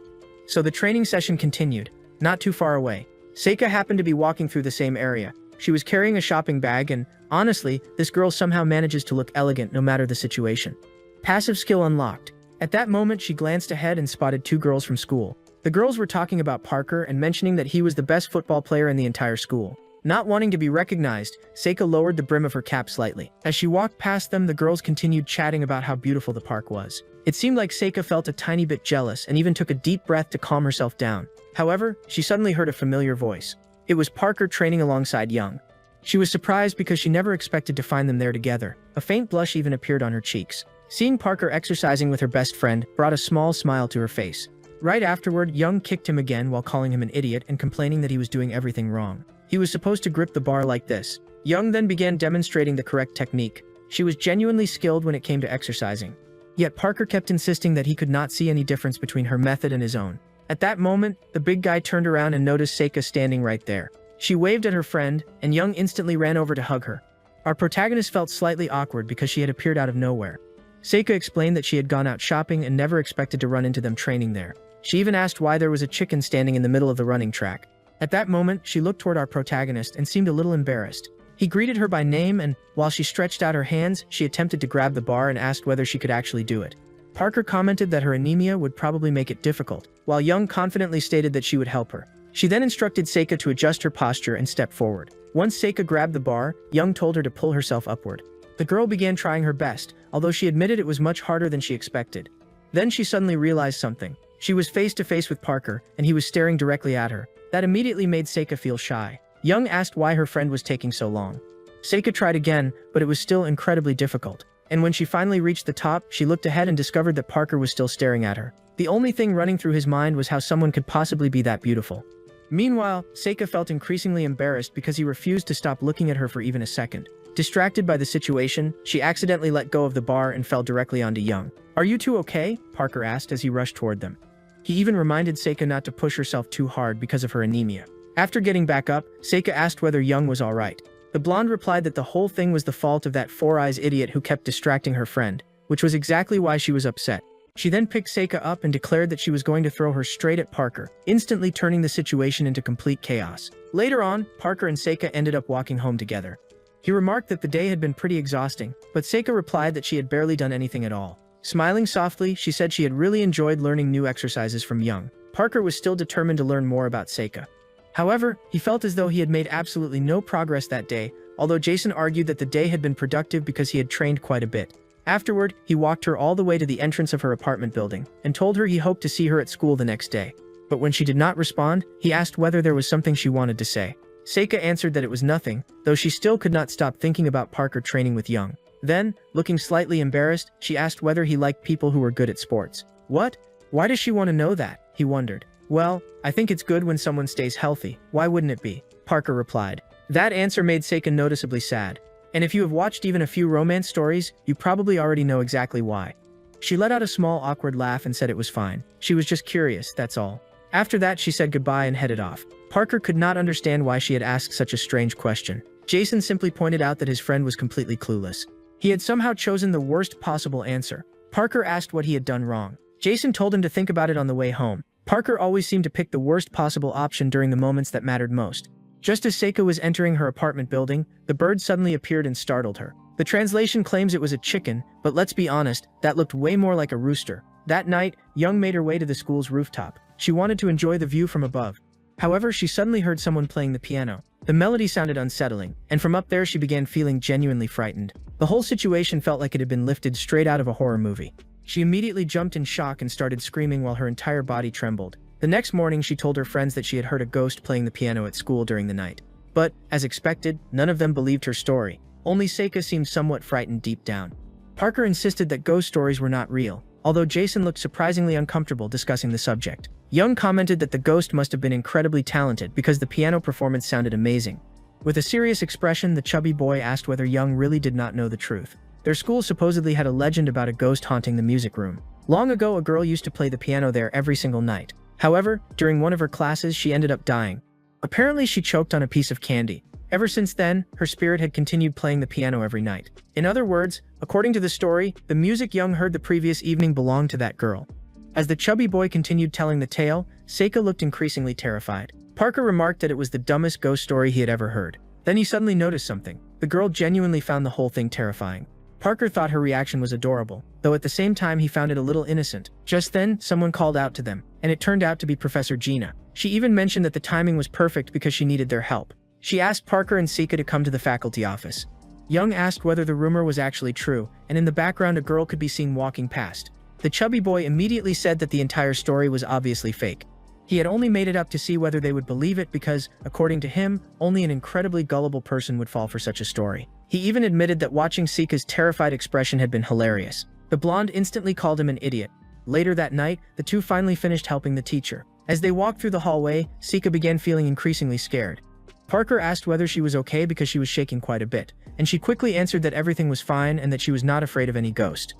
So the training session continued. Not too far away, Seika happened to be walking through the same area. She was carrying a shopping bag and, honestly, this girl somehow manages to look elegant no matter the situation. Passive skill unlocked. At that moment, she glanced ahead and spotted two girls from school. The girls were talking about Parker and mentioning that he was the best football player in the entire school. Not wanting to be recognized, Seika lowered the brim of her cap slightly. As she walked past them, the girls continued chatting about how beautiful the park was. It seemed like Seika felt a tiny bit jealous and even took a deep breath to calm herself down. However, she suddenly heard a familiar voice. It was Parker training alongside Young. She was surprised because she never expected to find them there together. A faint blush even appeared on her cheeks. Seeing Parker exercising with her best friend brought a small smile to her face. Right afterward, Young kicked him again while calling him an idiot and complaining that he was doing everything wrong. He was supposed to grip the bar like this. Young then began demonstrating the correct technique. She was genuinely skilled when it came to exercising. Yet Parker kept insisting that he could not see any difference between her method and his own. At that moment, the big guy turned around and noticed Seika standing right there. She waved at her friend, and Young instantly ran over to hug her. Our protagonist felt slightly awkward because she had appeared out of nowhere. Seika explained that she had gone out shopping and never expected to run into them training there. She even asked why there was a chicken standing in the middle of the running track. At that moment, she looked toward our protagonist and seemed a little embarrassed. He greeted her by name and, while she stretched out her hands, she attempted to grab the bar and asked whether she could actually do it. Parker commented that her anemia would probably make it difficult, while Young confidently stated that she would help her. She then instructed Seika to adjust her posture and step forward. Once Seika grabbed the bar, Young told her to pull herself upward. The girl began trying her best, although she admitted it was much harder than she expected. Then she suddenly realized something. She was face to face with Parker, and he was staring directly at her. That immediately made Seika feel shy. Young asked why her friend was taking so long. Seika tried again, but it was still incredibly difficult. And when she finally reached the top, she looked ahead and discovered that Parker was still staring at her. The only thing running through his mind was how someone could possibly be that beautiful. Meanwhile, Seika felt increasingly embarrassed because he refused to stop looking at her for even a second. Distracted by the situation, she accidentally let go of the bar and fell directly onto Young. "Are you two okay?" Parker asked as he rushed toward them. He even reminded Seika not to push herself too hard because of her anemia. After getting back up, Seika asked whether Young was alright. The blonde replied that the whole thing was the fault of that four-eyes idiot who kept distracting her friend, which was exactly why she was upset. She then picked Seika up and declared that she was going to throw her straight at Parker, instantly turning the situation into complete chaos. Later on, Parker and Seika ended up walking home together. He remarked that the day had been pretty exhausting, but Seika replied that she had barely done anything at all. Smiling softly, she said she had really enjoyed learning new exercises from Young. Parker was still determined to learn more about Seika. However, he felt as though he had made absolutely no progress that day, although Jason argued that the day had been productive because he had trained quite a bit. Afterward, he walked her all the way to the entrance of her apartment building, and told her he hoped to see her at school the next day. But when she did not respond, he asked whether there was something she wanted to say. Seika answered that it was nothing, though she still could not stop thinking about Parker training with Young. Then, looking slightly embarrassed, she asked whether he liked people who were good at sports. What? Why does she want to know that? He wondered. Well, I think it's good when someone stays healthy. Why wouldn't it be? Parker replied. That answer made Seika noticeably sad. And if you have watched even a few romance stories, you probably already know exactly why. She let out a small awkward laugh and said it was fine. She was just curious, that's all. After that, she said goodbye and headed off. Parker could not understand why she had asked such a strange question. Jason simply pointed out that his friend was completely clueless. He had somehow chosen the worst possible answer. Parker asked what he had done wrong. Jason told him to think about it on the way home. Parker always seemed to pick the worst possible option during the moments that mattered most. Just as Seika was entering her apartment building, the bird suddenly appeared and startled her. The translation claims it was a chicken, but let's be honest, that looked way more like a rooster. That night, Young made her way to the school's rooftop. She wanted to enjoy the view from above. However, she suddenly heard someone playing the piano. The melody sounded unsettling, and from up there she began feeling genuinely frightened. The whole situation felt like it had been lifted straight out of a horror movie. She immediately jumped in shock and started screaming while her entire body trembled. The next morning, she told her friends that she had heard a ghost playing the piano at school during the night. But, as expected, none of them believed her story. Only Seika seemed somewhat frightened deep down. Parker insisted that ghost stories were not real, although Jason looked surprisingly uncomfortable discussing the subject. Young commented that the ghost must have been incredibly talented because the piano performance sounded amazing. With a serious expression, the chubby boy asked whether Young really did not know the truth. Their school supposedly had a legend about a ghost haunting the music room. Long ago, a girl used to play the piano there every single night. However, during one of her classes, she ended up dying. Apparently, she choked on a piece of candy. Ever since then, her spirit had continued playing the piano every night. In other words, according to the story, the music Young heard the previous evening belonged to that girl. As the chubby boy continued telling the tale, Seika looked increasingly terrified. Parker remarked that it was the dumbest ghost story he had ever heard. Then he suddenly noticed something. The girl genuinely found the whole thing terrifying. Parker thought her reaction was adorable, though at the same time he found it a little innocent. Just then, someone called out to them, and it turned out to be Professor Gina. She even mentioned that the timing was perfect because she needed their help. She asked Parker and Seika to come to the faculty office. Young asked whether the rumor was actually true, and in the background a girl could be seen walking past. The chubby boy immediately said that the entire story was obviously fake. He had only made it up to see whether they would believe it because, according to him, only an incredibly gullible person would fall for such a story. He even admitted that watching Seika's terrified expression had been hilarious. The blonde instantly called him an idiot. Later that night, the two finally finished helping the teacher. As they walked through the hallway, Seika began feeling increasingly scared. Parker asked whether she was okay because she was shaking quite a bit, and she quickly answered that everything was fine and that she was not afraid of any ghost.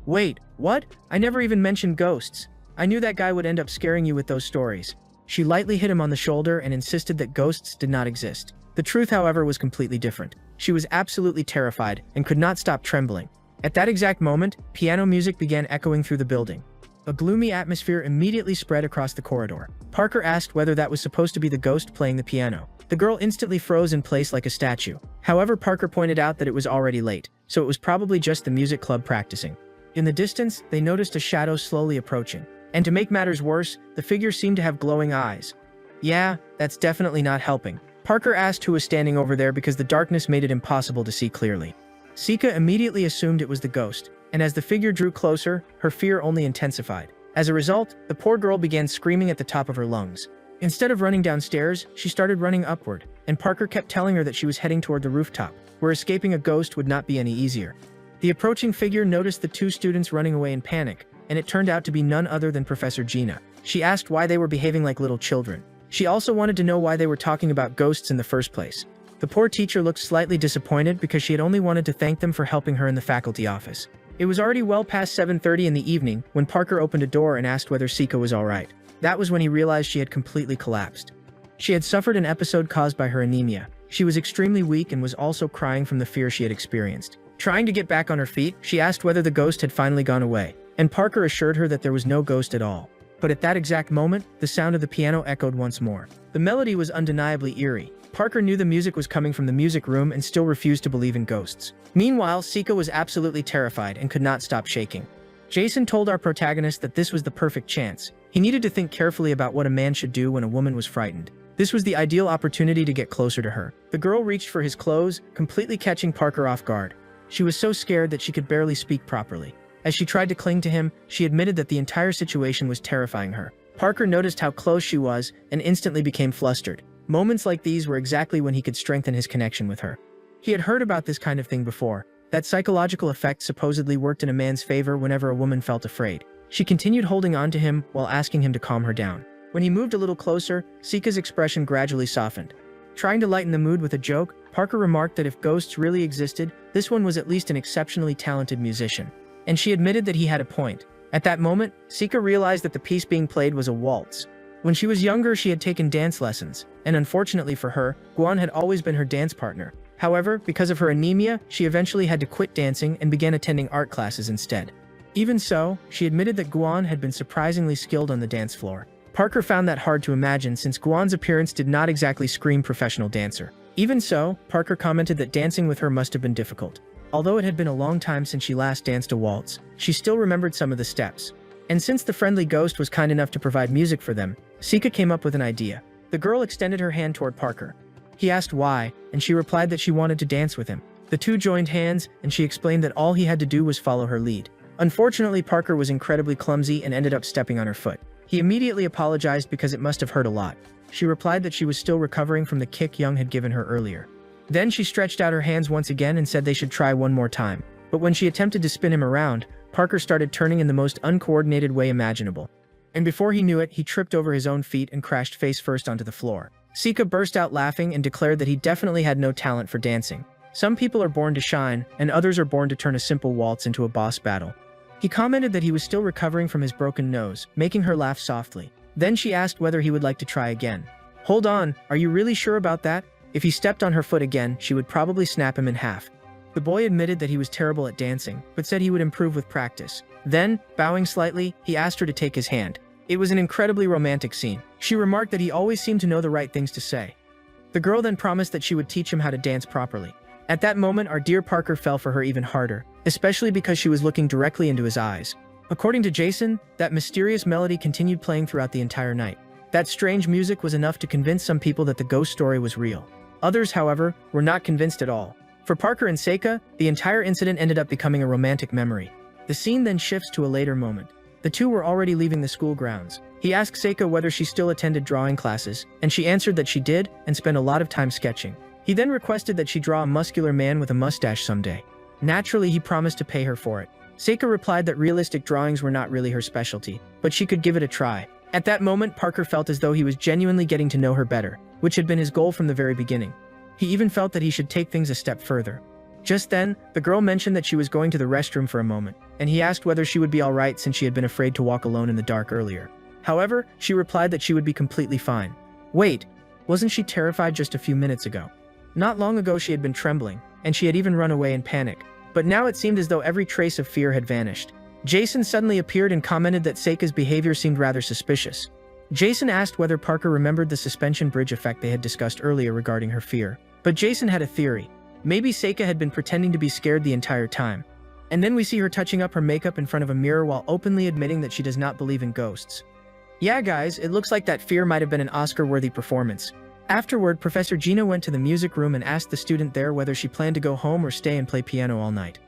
"Wait, what? I never even mentioned ghosts. I knew that guy would end up scaring you with those stories." She lightly hit him on the shoulder and insisted that ghosts did not exist. The truth, however, was completely different. She was absolutely terrified and could not stop trembling. At that exact moment, piano music began echoing through the building. A gloomy atmosphere immediately spread across the corridor. Parker asked whether that was supposed to be the ghost playing the piano. The girl instantly froze in place like a statue. However, Parker pointed out that it was already late, so it was probably just the music club practicing. In the distance, they noticed a shadow slowly approaching. And to make matters worse, the figure seemed to have glowing eyes. "Yeah, that's definitely not helping." Parker asked who was standing over there because the darkness made it impossible to see clearly. Seika immediately assumed it was the ghost, and as the figure drew closer, her fear only intensified. As a result, the poor girl began screaming at the top of her lungs. Instead of running downstairs, she started running upward, and Parker kept telling her that she was heading toward the rooftop, where escaping a ghost would not be any easier. The approaching figure noticed the two students running away in panic, and it turned out to be none other than Professor Gina. She asked why they were behaving like little children. She also wanted to know why they were talking about ghosts in the first place. The poor teacher looked slightly disappointed because she had only wanted to thank them for helping her in the faculty office. It was already well past 7:30 in the evening when Parker opened a door and asked whether Seika was alright. That was when he realized she had completely collapsed. She had suffered an episode caused by her anemia. She was extremely weak and was also crying from the fear she had experienced. Trying to get back on her feet, she asked whether the ghost had finally gone away, and Parker assured her that there was no ghost at all. But at that exact moment, the sound of the piano echoed once more. The melody was undeniably eerie. Parker knew the music was coming from the music room and still refused to believe in ghosts. Meanwhile, Seika was absolutely terrified and could not stop shaking. Jason told our protagonist that this was the perfect chance. He needed to think carefully about what a man should do when a woman was frightened. This was the ideal opportunity to get closer to her. The girl reached for his clothes, completely catching Parker off guard. She was so scared that she could barely speak properly. As she tried to cling to him, she admitted that the entire situation was terrifying her. Parker noticed how close she was and instantly became flustered. Moments like these were exactly when he could strengthen his connection with her. He had heard about this kind of thing before. That psychological effect supposedly worked in a man's favor whenever a woman felt afraid. She continued holding on to him while asking him to calm her down. When he moved a little closer, Seika's expression gradually softened. Trying to lighten the mood with a joke, Parker remarked that if ghosts really existed, this one was at least an exceptionally talented musician. And she admitted that he had a point. At that moment, Seika realized that the piece being played was a waltz. When she was younger, she had taken dance lessons, and unfortunately for her, Guan had always been her dance partner. However, because of her anemia, she eventually had to quit dancing and began attending art classes instead. Even so, she admitted that Guan had been surprisingly skilled on the dance floor. Parker found that hard to imagine since Guan's appearance did not exactly scream professional dancer. Even so, Parker commented that dancing with her must have been difficult. Although it had been a long time since she last danced a waltz, she still remembered some of the steps. And since the friendly ghost was kind enough to provide music for them, Seika came up with an idea. The girl extended her hand toward Parker. He asked why, and she replied that she wanted to dance with him. The two joined hands, and she explained that all he had to do was follow her lead. Unfortunately, Parker was incredibly clumsy and ended up stepping on her foot. He immediately apologized because it must have hurt a lot. She replied that she was still recovering from the kick Young had given her earlier. Then she stretched out her hands once again and said they should try one more time. But when she attempted to spin him around, Parker started turning in the most uncoordinated way imaginable. And before he knew it, he tripped over his own feet and crashed face first onto the floor. Sika burst out laughing and declared that he definitely had no talent for dancing. Some people are born to shine, and others are born to turn a simple waltz into a boss battle. He commented that he was still recovering from his broken nose, making her laugh softly. Then she asked whether he would like to try again. Hold on, are you really sure about that? If he stepped on her foot again, she would probably snap him in half. The boy admitted that he was terrible at dancing, but said he would improve with practice. Then, bowing slightly, he asked her to take his hand. It was an incredibly romantic scene. She remarked that he always seemed to know the right things to say. The girl then promised that she would teach him how to dance properly. At that moment, our dear Parker fell for her even harder, especially because she was looking directly into his eyes. According to Jason, that mysterious melody continued playing throughout the entire night. That strange music was enough to convince some people that the ghost story was real. Others, however, were not convinced at all. For Parker and Seika, the entire incident ended up becoming a romantic memory. The scene then shifts to a later moment. The two were already leaving the school grounds. He asked Seika whether she still attended drawing classes, and she answered that she did and spent a lot of time sketching. He then requested that she draw a muscular man with a mustache someday. Naturally, he promised to pay her for it. Seika replied that realistic drawings were not really her specialty, but she could give it a try. At that moment, Parker felt as though he was genuinely getting to know her better, which had been his goal from the very beginning. He even felt that he should take things a step further. Just then, the girl mentioned that she was going to the restroom for a moment, and he asked whether she would be alright since she had been afraid to walk alone in the dark earlier. However, she replied that she would be completely fine. Wait, wasn't she terrified just a few minutes ago? Not long ago she had been trembling, and she had even run away in panic. But now it seemed as though every trace of fear had vanished. Jason suddenly appeared and commented that Seika's behavior seemed rather suspicious. Jason asked whether Parker remembered the suspension bridge effect they had discussed earlier regarding her fear. But Jason had a theory. Maybe Seika had been pretending to be scared the entire time. And then we see her touching up her makeup in front of a mirror while openly admitting that she does not believe in ghosts. Yeah guys, it looks like that fear might have been an Oscar-worthy performance. Afterward, Professor Gina went to the music room and asked the student there whether she planned to go home or stay and play piano all night.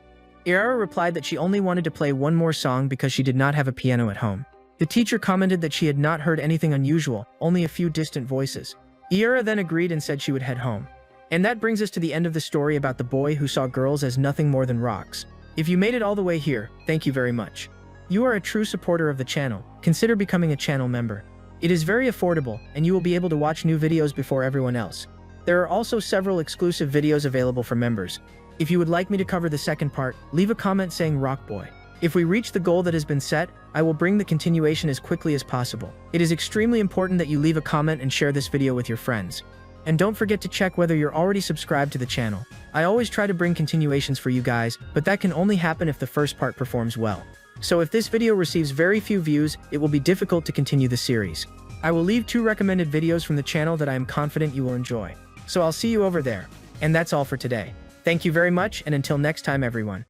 Irara replied that she only wanted to play one more song because she did not have a piano at home. The teacher commented that she had not heard anything unusual, only a few distant voices. Irara then agreed and said she would head home. And that brings us to the end of the story about the boy who saw girls as nothing more than rocks. If you made it all the way here, thank you very much. You are a true supporter of the channel. Consider becoming a channel member. It is very affordable, and you will be able to watch new videos before everyone else. There are also several exclusive videos available for members. If you would like me to cover the second part, leave a comment saying Rock Boy. If we reach the goal that has been set, I will bring the continuation as quickly as possible. It is extremely important that you leave a comment and share this video with your friends. And don't forget to check whether you're already subscribed to the channel. I always try to bring continuations for you guys, but that can only happen if the first part performs well. So if this video receives very few views, it will be difficult to continue the series. I will leave 2 recommended videos from the channel that I am confident you will enjoy. So I'll see you over there. And that's all for today. Thank you very much, and until next time everyone.